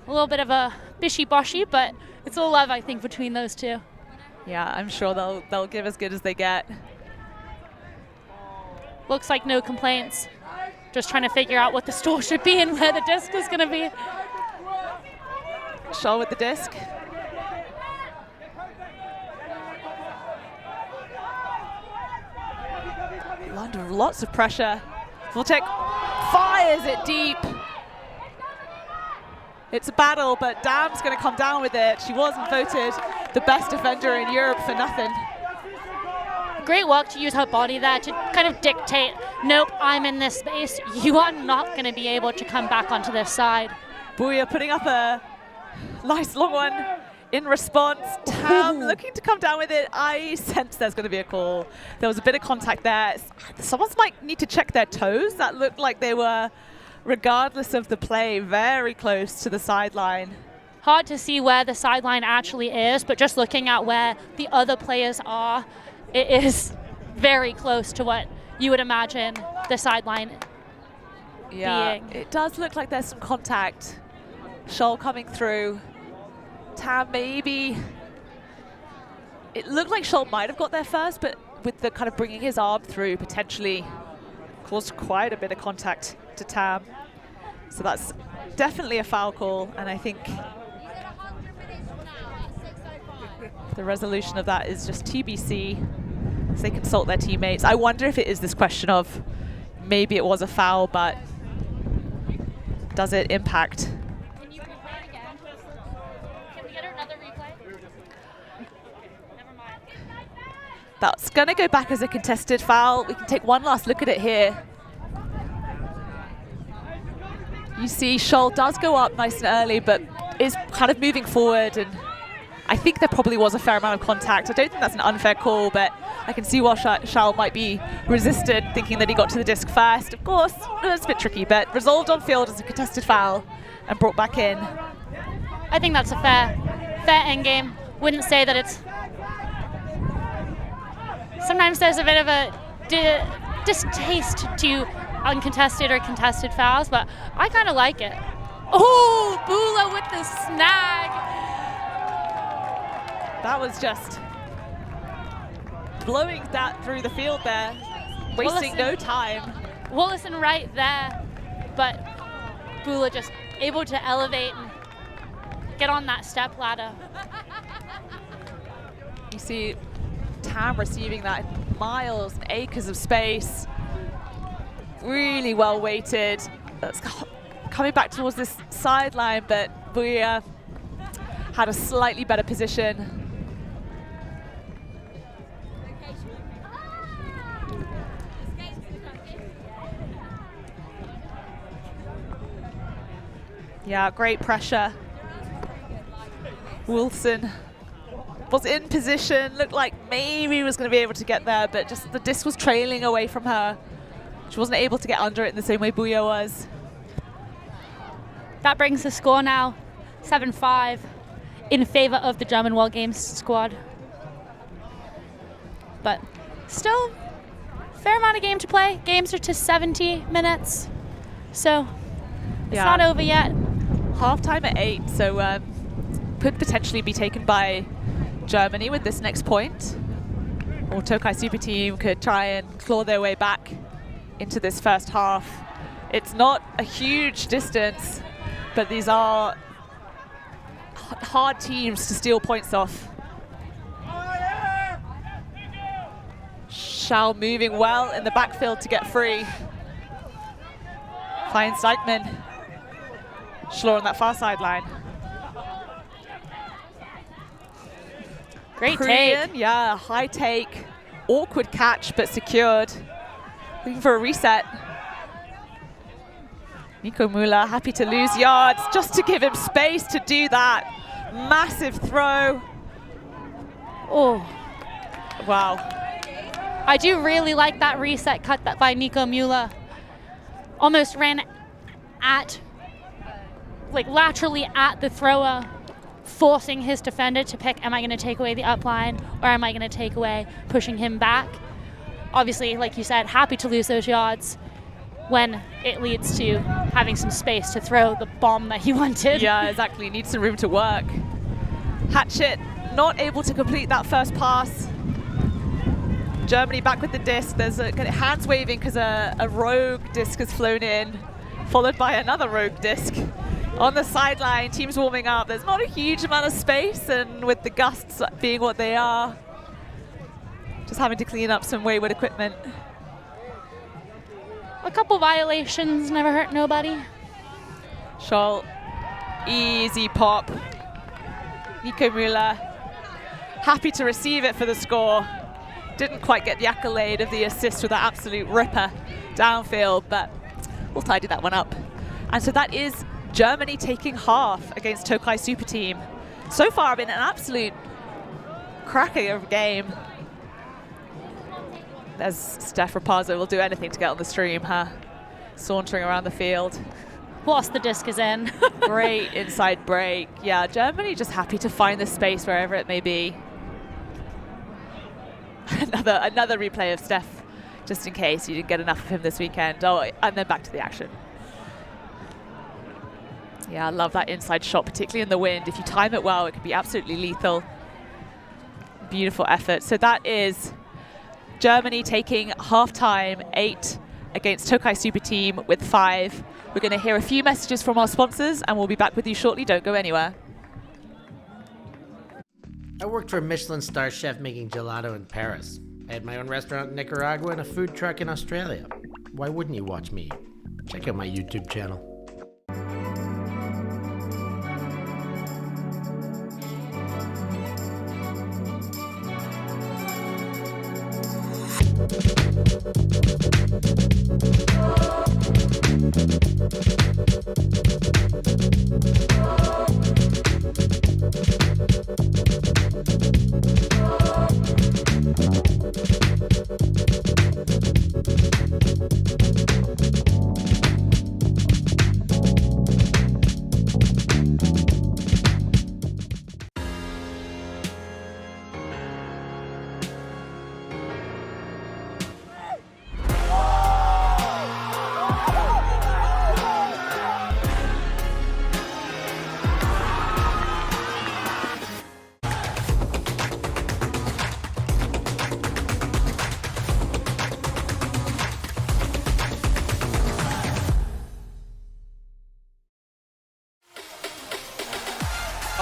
A little bit of a bishy-boshy, but it's all love, I think, between those two. Yeah, I'm sure they'll give as good as they get. Looks like no complaints. Just trying to figure out what the store should be and where the disc is going to be. Shaw with the disc. Under lots of pressure. Voltek fires it deep. It's a battle, but Dam's going to come down with it. She wasn't voted the best defender in Europe for nothing. Great work to use her body there to kind of dictate, nope, I'm in this space. You are not going to be able to come back onto this side. Bouya putting up a nice long one in response. Tam looking to come down with it. I sense there's going to be a call. There was a bit of contact there. Someone might need to check their toes. That looked like they were, regardless of the play, very close to the sideline. Hard to see where the sideline actually is, but just looking at where the other players are, it is very close to what you would imagine the sideline being. It does look like there's some contact. Scholl coming through. Tam maybe. It looked like Scholl might have got there first, but with the kind of bringing his arm through, potentially caused quite a bit of contact to Tam. So that's definitely a foul call, and I think the resolution of that is just TBC, so they consult their teammates. I wonder if it is this question of maybe it was a foul, but does it impact? Can you replay it again? Can we get another replay? Never mind. That's going to go back as a contested foul. We can take one last look at it here. You see Scholl does go up nice and early, but is kind of moving forward, and I think there probably was a fair amount of contact. I don't think that's an unfair call, but I can see why Scholl might be resistant, thinking that he got to the disc first. Of course, it's a bit tricky, but resolved on field as a contested foul and brought back in. I think that's a fair end game. Wouldn't say that it's... Sometimes there's a bit of a distaste to uncontested or contested fouls, but I kind of like it. Oh, Bula with the snag. That was just blowing that through the field there, wasting no time. Willison right there, but Bula just able to elevate and get on that step ladder. You see Tam receiving that miles and acres of space. Really well weighted. That's coming back towards this sideline, but Buya had a slightly better position. Yeah, great pressure. Wilson was in position, looked like maybe he was going to be able to get there, but just the disc was trailing away from her. She wasn't able to get under it in the same way Buya was. That brings the score now 7-5 in favor of the German World Games squad. But still, fair amount of game to play. Games are to 70 minutes, so it's not over yet. Half-time at 8, so could potentially be taken by Germany with this next point. Or Tokay SuperTeam could try and claw their way back into this first half. It's not a huge distance, but these are hard teams to steal points off. Schall moving well in the backfield to get free. Finds Dykman. Schlor on that far sideline. Great Korean, take. yeah, high take. Awkward catch, but secured. Looking for a reset. Nico Müller happy to lose yards just to give him space to do that. Massive throw. Oh, wow. I do really like that reset cut that by Nico Müller. Almost ran at, like laterally at the thrower, forcing his defender to pick, am I going to take away the upline or am I going to take away pushing him back? Obviously, like you said, happy to lose those yards when it leads to having some space to throw the bomb that he wanted. Yeah, exactly. Needs some room to work. Hatchet not able to complete that first pass. Germany back with the disc. There's hands waving because a rogue disc has flown in, followed by another rogue disc. On the sideline, teams warming up. There's not a huge amount of space, and with the gusts being what they are, just having to clean up some wayward equipment. A couple violations, never hurt nobody. Scholl, easy pop. Nico Müller, happy to receive it for the score. Didn't quite get the accolade of the assist with that absolute ripper downfield, but we'll tidy that one up. And so that is Germany taking half against Tokay SuperTeam. So far, been an absolute cracker of a game. As Stef or Pazzo will do anything to get on the stream, huh? Sauntering around the field. Whilst the disc is in. Great inside break. Yeah, Germany just happy to find the space wherever it may be. Another replay of Stef, just in case you didn't get enough of him this weekend. Oh, and then back to the action. Yeah, I love that inside shot, particularly in the wind. If you time it well, it can be absolutely lethal. Beautiful effort. So that is Germany taking half-time 8 against Tokay SuperTeam with 5. We're going to hear a few messages from our sponsors, and we'll be back with you shortly. Don't go anywhere. I worked for a Michelin star chef making gelato in Paris. I had my own restaurant in Nicaragua and a food truck in Australia. Why wouldn't you watch me? Check out my YouTube channel.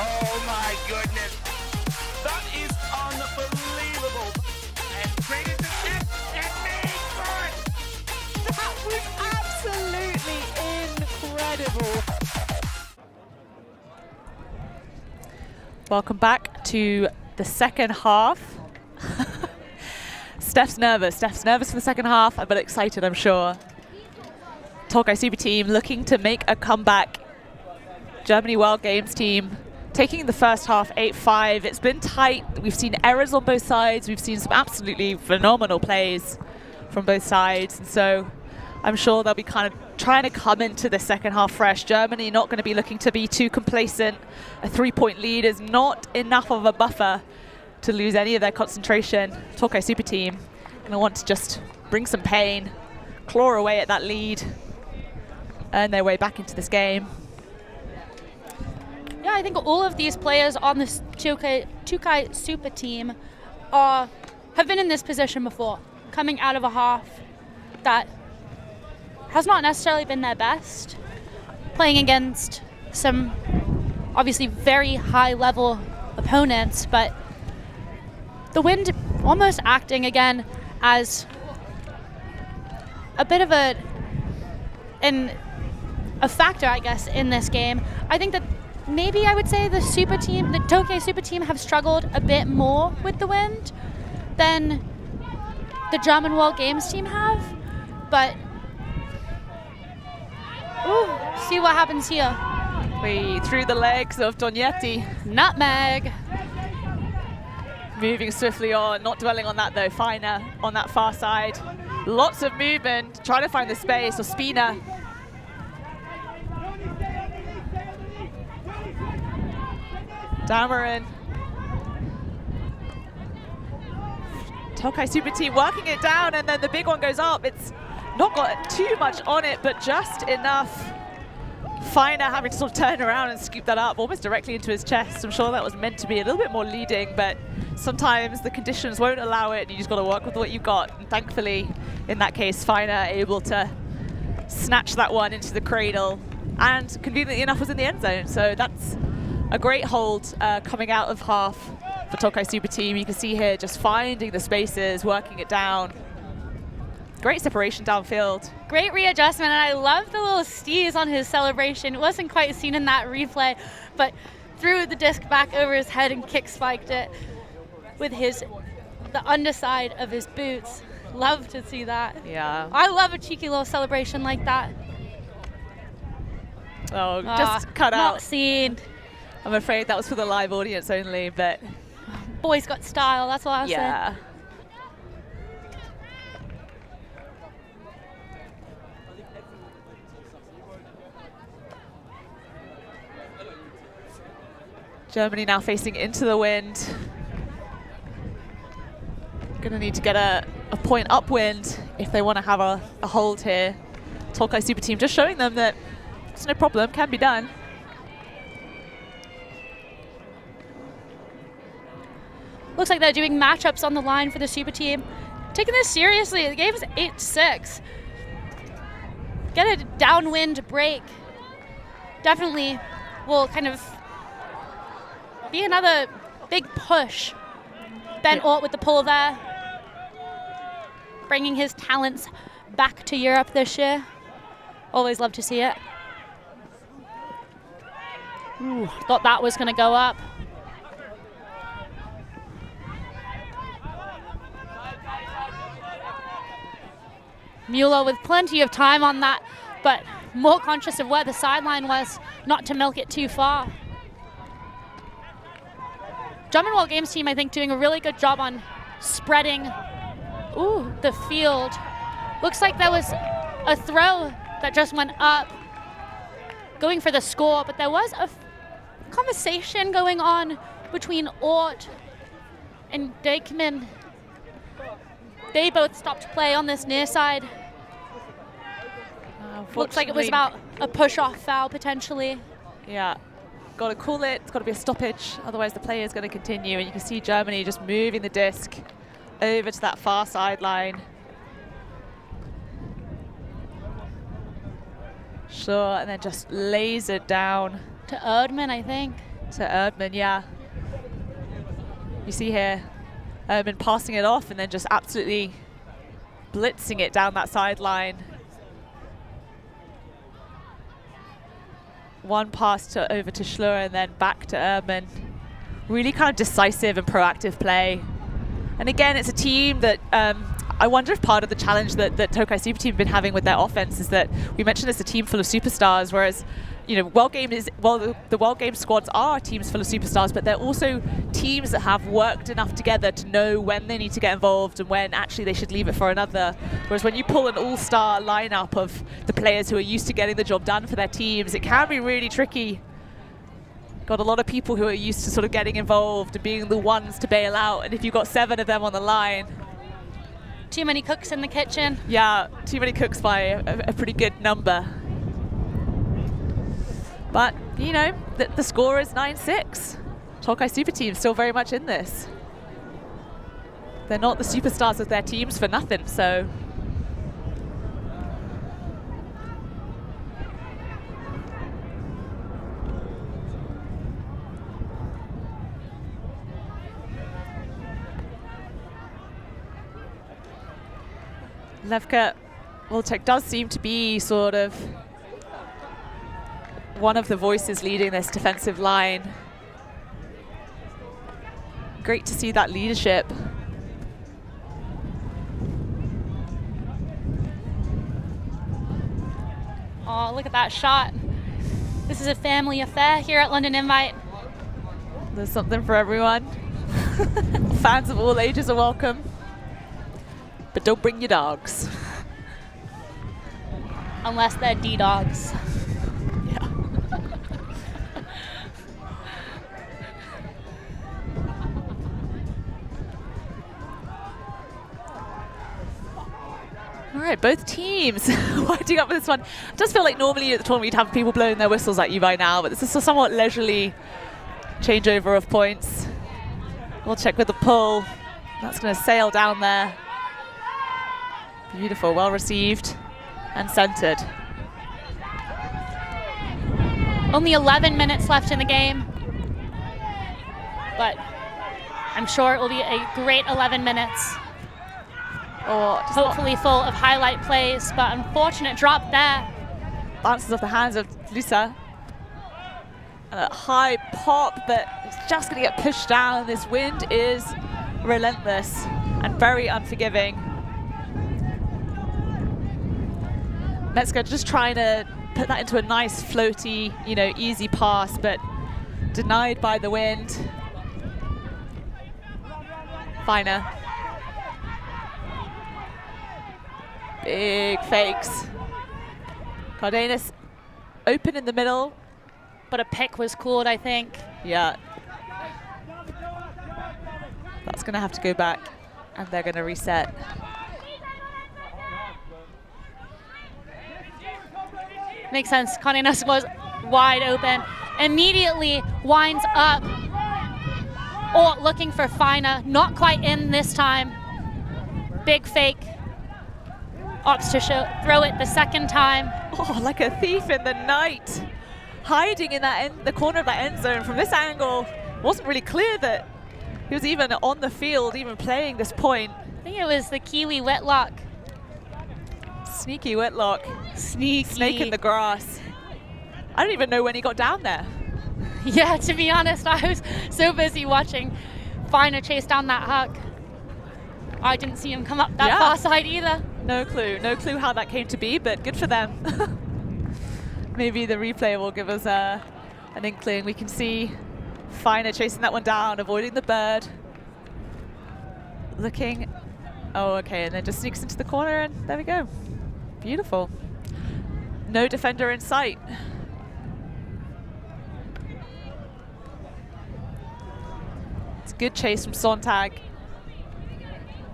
Oh my goodness. That is unbelievable. And created the shift and made good. That was absolutely incredible. Welcome back to the second half. Stef's nervous. Stef's nervous for the second half, but excited, I'm sure. Tokay SuperTeam looking to make a comeback. Germany World Games team taking the first half 8-5. It's been tight. We've seen errors on both sides. We've seen some absolutely phenomenal plays from both sides. And so I'm sure they'll be kind of trying to come into the second half fresh. Germany not going to be looking to be too complacent. A 3-point lead is not enough of a buffer to lose any of their concentration. Tokay SuperTeam going to want to just bring some pain, claw away at that lead, earn their way back into this game. Yeah, I think all of these players on this Tokay SuperTeam have been in this position before, coming out of a half that has not necessarily been their best, playing against some obviously very high-level opponents, but the wind almost acting again as a bit of a factor, I guess, in this game. I think that maybe I would say the Tokay SuperTeam have struggled a bit more with the wind than the German World Games team have, but see what happens here. Through the legs of Dognetti. Nutmeg. Moving swiftly on, not dwelling on that though. Finer on that far side. Lots of movement, trying to find the space. Or Spina. Dameron. Tokay SuperTeam working it down, and then the big one goes up. It's not got too much on it, but just enough. Finer having to sort of turn around and scoop that up almost directly into his chest. I'm sure that was meant to be a little bit more leading, but sometimes the conditions won't allow it. You just got to work with what you've got. And thankfully, in that case, Finer able to snatch that one into the cradle, and conveniently enough was in the end zone. So that's a great hold coming out of half for Tokay SuperTeam. You can see here just finding the spaces, working it down. Great separation downfield. Great readjustment, and I love the little steez on his celebration. It wasn't quite seen in that replay, but threw the disc back over his head and kick spiked it with the underside of his boots. Love to see that. Yeah. I love a cheeky little celebration like that. Oh, just cut not out. Seen. I'm afraid that was for the live audience only, but Boy's got style, that's what I'll say. yeah. Germany now facing into the wind. Gonna need to get a point upwind if they want to have a hold here. Tokay SuperTeam just showing them that it's no problem, can be done. Looks like they're doing matchups on the line for the Super Team. Taking this seriously, the game is 8-6. get a downwind break. Definitely will kind of be another big push. Ben Ort with the pull there, bringing his talents back to Europe this year. Always love to see it. Ooh, thought that was going to go up. Mueller with plenty of time on that, but more conscious of where the sideline was, not to milk it too far. German World Games team, I think, doing a really good job on spreading the field. Looks like there was a throw that just went up, going for the score, but there was a conversation going on between Ort and Dijkman. They both stopped play on this near side. Looks like it was about a push-off foul, potentially. Yeah, got to call it. It's got to be a stoppage, otherwise the play is going to continue. And you can see Germany just moving the disc over to that far sideline. Sure, and then just lays it down. To Erdmann, I think. To Erdmann, yeah. You see here, Erdmann passing it off and then just absolutely blitzing it down that sideline. One pass over to Schlur and then back to Erdmann. Really kind of decisive and proactive play. And again, it's a team that I wonder if part of the challenge that Tokay SuperTeam have been having with their offense is that we mentioned it's a team full of superstars, whereas the World Game squads are teams full of superstars, but they're also teams that have worked enough together to know when they need to get involved and when actually they should leave it for another. Whereas when you pull an all-star lineup of the players who are used to getting the job done for their teams, it can be really tricky. Got a lot of people who are used to sort of getting involved and being the ones to bail out, and if you've got 7 of them on the line. Too many cooks in the kitchen. Yeah, too many cooks by a pretty good number. But, the score is 9-6. Tokay SuperTeam still very much in this. They're not the superstars of their teams for nothing, so. Levka Wilczek does seem to be sort of one of the voices leading this defensive line. Great to see that leadership. Oh, look at that shot. This is a family affair here at London Invite. There's something for everyone. Fans of all ages are welcome. But don't bring your dogs. Unless they're D-dogs. Yeah. All right, both teams winding up with this one. It does feel like normally at the tournament you'd have people blowing their whistles at you by now, but this is a somewhat leisurely changeover of points. We'll check with the pull. That's going to sail down there. Beautiful, well received and centered. Only 11 minutes left in the game, but I'm sure it will be a great 11 minutes. Or hopefully full of highlight plays, but unfortunate drop there. Bounces off the hands of Lisa. A high pop, but it's just going to get pushed down. This wind is relentless and very unforgiving. Metzger just trying to put that into a nice floaty, easy pass, but denied by the wind. Feiner. Big fakes. ByCardenas open in the middle. But a pick was called, I think. Yeah. That's going to have to go back, and they're going to reset. Makes sense. ByCardenas was wide open. Immediately winds up. Or looking for Feiner. Not quite in this time. Big fake. Opts to throw it the second time. Oh, like a thief in the night. Hiding in that the corner of that end zone from this angle. Wasn't really clear that he was even on the field, even playing this point. I think it was the Kiwi Whitlock. Sneaky Whitlock. Sneaky. Snake in the grass. I don't even know when he got down there. Yeah, to be honest, I was so busy watching Finer chase down that huck. I didn't see him come up that far side either. No clue how that came to be, but good for them. Maybe the replay will give us an inkling. We can see Finer chasing that one down, avoiding the bird. Looking, oh, okay, and then just sneaks into the corner, and there we go. Beautiful. No defender in sight. It's a good chase from Sontag.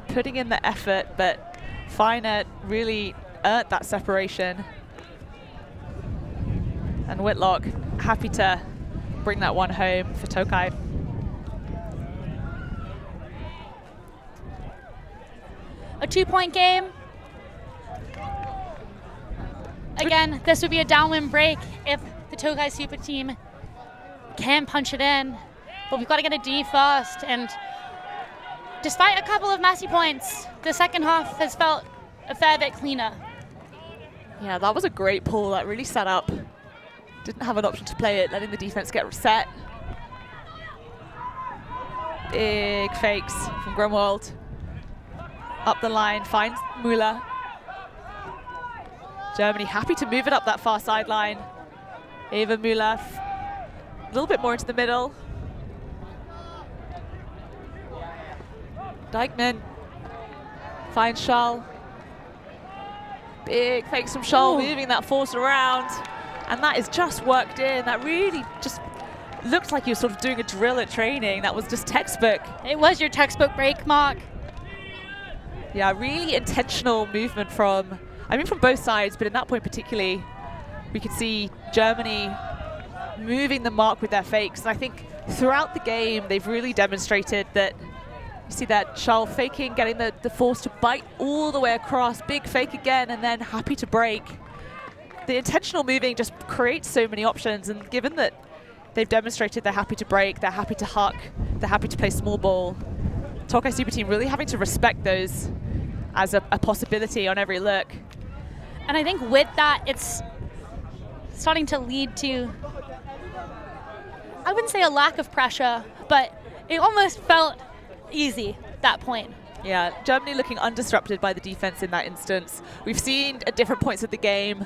Putting in the effort, but Finer really earned that separation. And Whitlock happy to bring that one home for Tokay. A 2-point game. Again, this would be a downwind break if the Tokay SuperTeam can punch it in. But we've got to get a D first. And despite a couple of messy points, the second half has felt a fair bit cleaner. Yeah, that was a great pull. That really set up. Didn't have an option to play it, letting the defense get set. Big fakes from Grunwald. Up the line, finds Müller. Germany happy to move it up that far sideline. Eva Müller, a little bit more into the middle. Dijkman finds Schall. Big fakes from Schall, moving that force around. And that is just worked in. That really just looked like he was sort of doing a drill at training. That was just textbook. It was your textbook break, Mark. Yeah, really intentional movement from both sides, but in that point particularly, we could see Germany moving the mark with their fakes. And I think throughout the game, they've really demonstrated that. You see that Schall faking, getting the force to bite all the way across, big fake again, and then happy to break. The intentional moving just creates so many options, and given that they've demonstrated they're happy to break, they're happy to huck, they're happy to play small ball, Tokay SuperTeam really having to respect those as a possibility on every look. And I think with that, it's starting to lead to, I wouldn't say a lack of pressure, but it almost felt easy at that point. Yeah, Germany looking undisrupted by the defense in that instance. We've seen at different points of the game,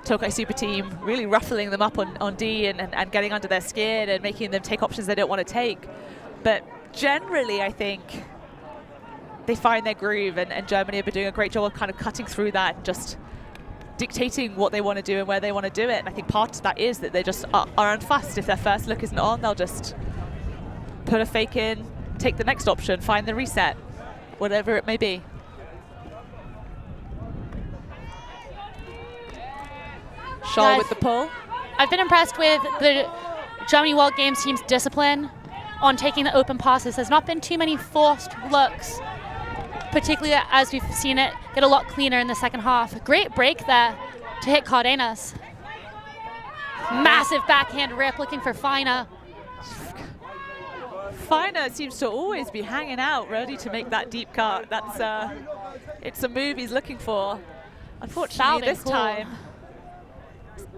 Tokay SuperTeam really ruffling them up on D and getting under their skin and making them take options they don't want to take. But generally, I think they find their groove, and Germany have been doing a great job of kind of cutting through that and just dictating what they want to do and where they want to do it. And I think part of that is that they just are unfussed. If their first look isn't on, they'll just put a fake in, take the next option, find the reset, whatever it may be. Schall with the pull. I've been impressed with the Germany World Games team's discipline on taking the open passes. There's not been too many forced looks, particularly as we've seen it get a lot cleaner in the second half. Great break there to hit Cardenas. Massive backhand rip looking for Finer. Finer seems to always be hanging out, ready to make that deep cut. That's it's a move he's looking for. Unfortunately, this time,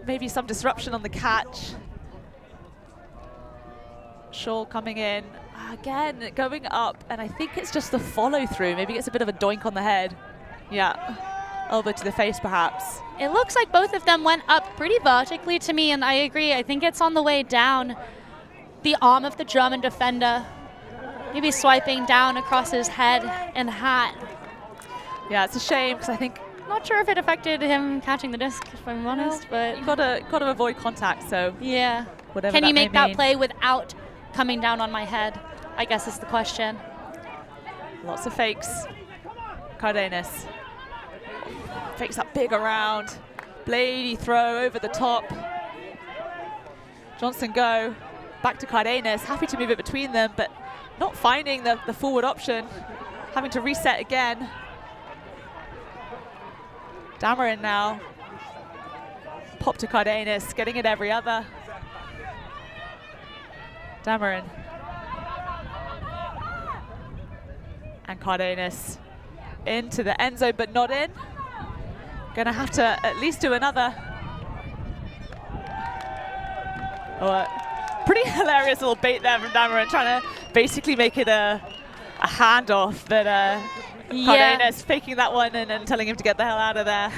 maybe some disruption on the catch. Schall coming in, again, going up, and I think it's just the follow through. Maybe it's a bit of a doink on the head. Yeah, elbow to the face perhaps. It looks like both of them went up pretty vertically to me, and I agree. I think it's on the way down. The arm of the German defender, maybe swiping down across his head and hat. Yeah, it's a shame because I think, not sure if it affected him catching the disc, if I'm honest, but you gotta avoid contact. So yeah, whatever. Can you make that play without coming down on my head? I guess is the question. Lots of fakes. Cardenas fakes that big around, bladey throw over the top. Johnson go. Back to Cardenas, happy to move it between them, but not finding the forward option, having to reset again. Dameron now. Pop to Cardenas, getting it every other. Dameron. And Cardenas into the end zone, but not in. Gonna have to at least do another. Oh, pretty hilarious little bait there from Dameron, trying to basically make it a handoff, but Cardenas faking that one and telling him to get the hell out of there.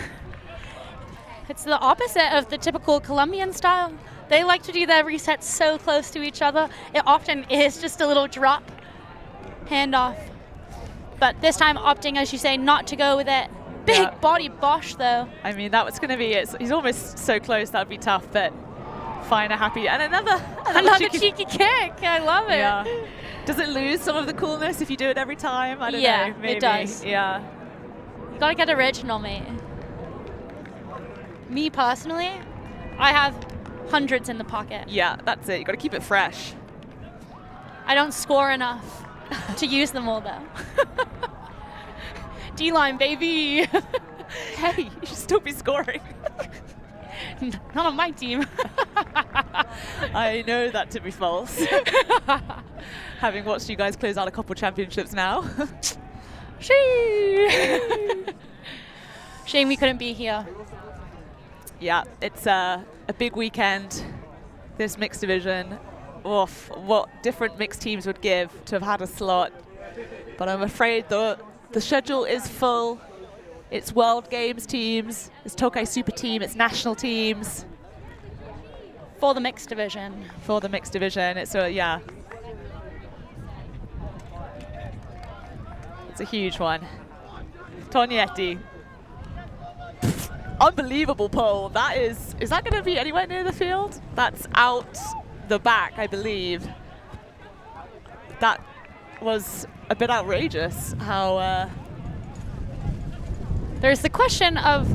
It's the opposite of the typical Colombian style. They like to do their resets so close to each other. It often is just a little drop handoff. But this time opting, as you say, not to go with it. Big body bosh, though. I mean, that was going to be it. He's almost so close, that would be tough, but fine, happy. And another cheeky kick. I love it. Yeah. Does it lose some of the coolness if you do it every time? I don't know. Maybe. It does. Yeah. You gotta get original, mate. Me personally, I have hundreds in the pocket. Yeah, that's it. You got to keep it fresh. I don't score enough to use them all, though. D-line, baby. Hey, you should still be scoring. Not on my team. I know that to be false. Having watched you guys close out a couple championships now. Shame we couldn't be here. Yeah, it's a big weekend, this mixed division. Oof, what different mixed teams would give to have had a slot. But I'm afraid the schedule is full. It's World Games teams, it's Tokay SuperTeam, it's national teams. For the mixed division. For the mixed division, it's a, it's a huge one. Tognetti. Unbelievable pull. That is that going to be anywhere near the field? That's out the back, I believe. That was a bit outrageous how... There's the question of...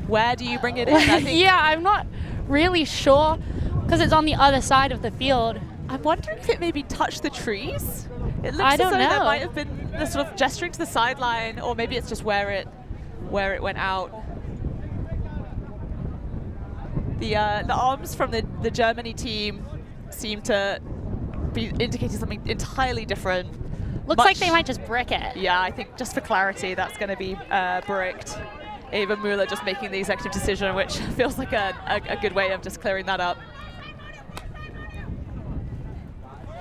Where do you bring it in? I think yeah, I'm not really sure because it's on the other side of the field. I'm wondering if it maybe touched the trees. It looks I as don't though know. there might have been the sort of gesturing to the sideline, or maybe it's just where it went out. The arms from the Germany team seem to be indicating something entirely different. Looks like they might just brick it. Yeah, I think just for clarity, that's going to be bricked. Ava Mueller just making the executive decision, which feels like a good way of just clearing that up.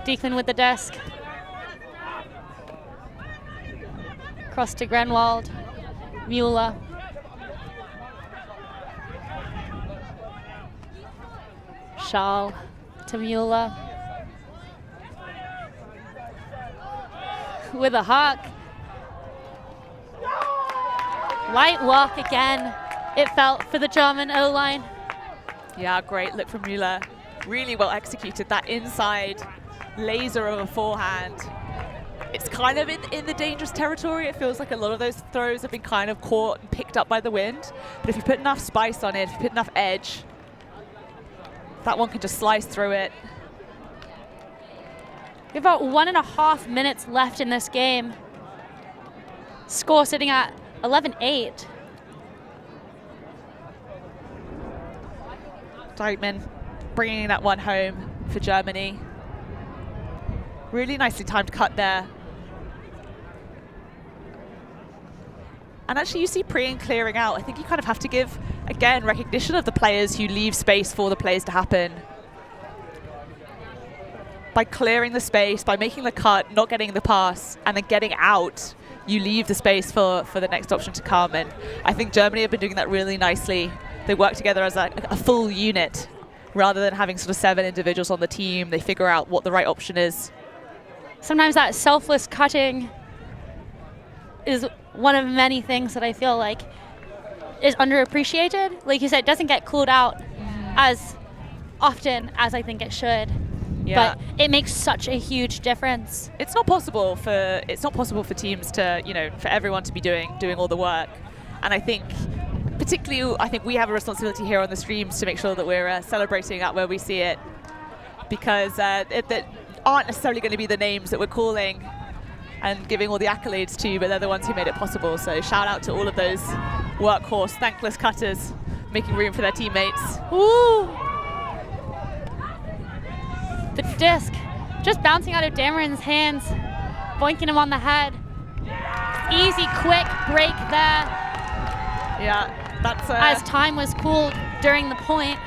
Declan with the desk. Cross to Grenwald. Mueller. Schall to Mueller. With a hawk. Light walk again, it felt, for the German O-line. Yeah, great look from Mueller. Really well executed. That inside laser of a forehand. It's kind of in the dangerous territory. It feels like a lot of those throws have been kind of caught and picked up by the wind. But if you put enough spice on it, if you put enough edge, that one can just slice through it. We have about 1.5 minutes left in this game. Score sitting at 11-8. Dykeman bringing that one home for Germany. Really nicely timed cut there. And actually you see Preen clearing out. I think you kind of have to give, again, recognition of the players who leave space for the plays to happen. By clearing the space, by making the cut, not getting the pass, and then getting out, you leave the space for the next option to come. And I think Germany have been doing that really nicely. They work together as a full unit rather than having sort of 7 individuals on the team. They figure out what the right option is. Sometimes that selfless cutting is one of many things that I feel like is underappreciated. Like you said, it doesn't get called out as often as I think it should. Yeah. But it makes such a huge difference. It's not possible for teams to, for everyone to be doing all the work. And I think particularly we have a responsibility here on the streams to make sure that we're celebrating that where we see it, because that aren't necessarily going to be the names that we're calling and giving all the accolades to, but they're the ones who made it possible. So shout out to all of those workhorse, thankless cutters, making room for their teammates. Ooh! The disc just bouncing out of Dameron's hands, boinking him on the head. Easy, quick break there. Yeah, that's as time was cooled during the point.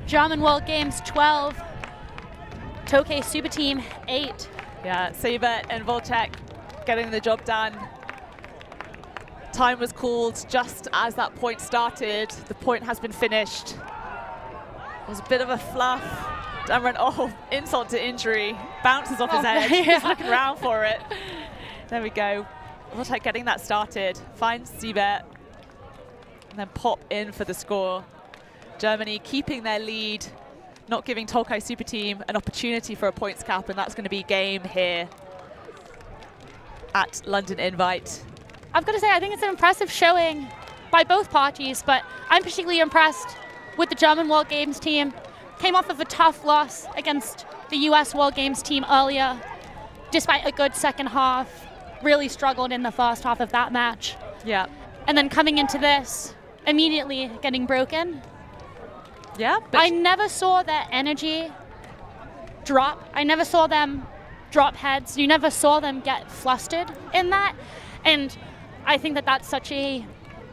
German World Games 12, Tokay SuperTeam 8. Yeah, Saber and Volchek getting the job done. Time was called just as that point started. The point has been finished. It was a bit of a fluff. Dameron, oh, insult to injury. Bounces off his head. Yeah. He's looking around for it. There we go. Volchek getting that started. Finds Siebert. And then pop in for the score. Germany keeping their lead, not giving Tokay SuperTeam an opportunity for a points cap, and that's going to be game here at London Invite. I've got to say, I think it's an impressive showing by both parties, but I'm particularly impressed with the German World Games team. Came off of a tough loss against the US World Games team earlier, despite a good second half. Really struggled in the first half of that match. Yeah. And then coming into this, immediately getting broken. Yeah. I never saw their energy drop. I never saw them drop heads. You never saw them get flustered in that. And I think that that's such a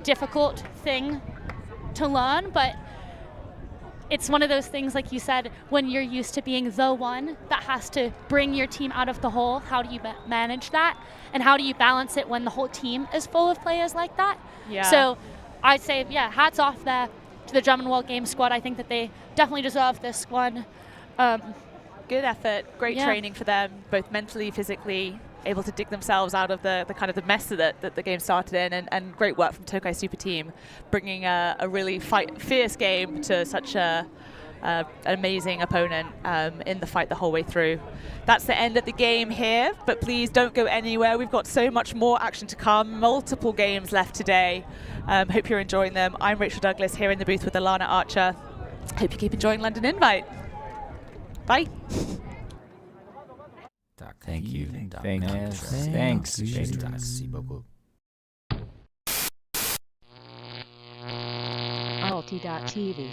difficult thing to learn, but it's one of those things, like you said, when you're used to being the one that has to bring your team out of the hole, how do you manage that? And how do you balance it when the whole team is full of players like that? Yeah. So I'd say, yeah, hats off there to the German World Games squad. I think that they definitely deserve this one. Good effort, great training for them, both mentally, physically, able to dig themselves out of the kind of the mess that the game started in, and great work from Tokay SuperTeam, bringing a really fierce game to such an amazing opponent in the fight the whole way through. That's the end of the game here, but please don't go anywhere. We've got so much more action to come, multiple games left today. Hope you're enjoying them. I'm Rachel Douglas here in the booth with Alana Archer. Hope you keep enjoying London Invite. Bye. Thank you. Thanks. Merci beaucoup. ULTI.TV.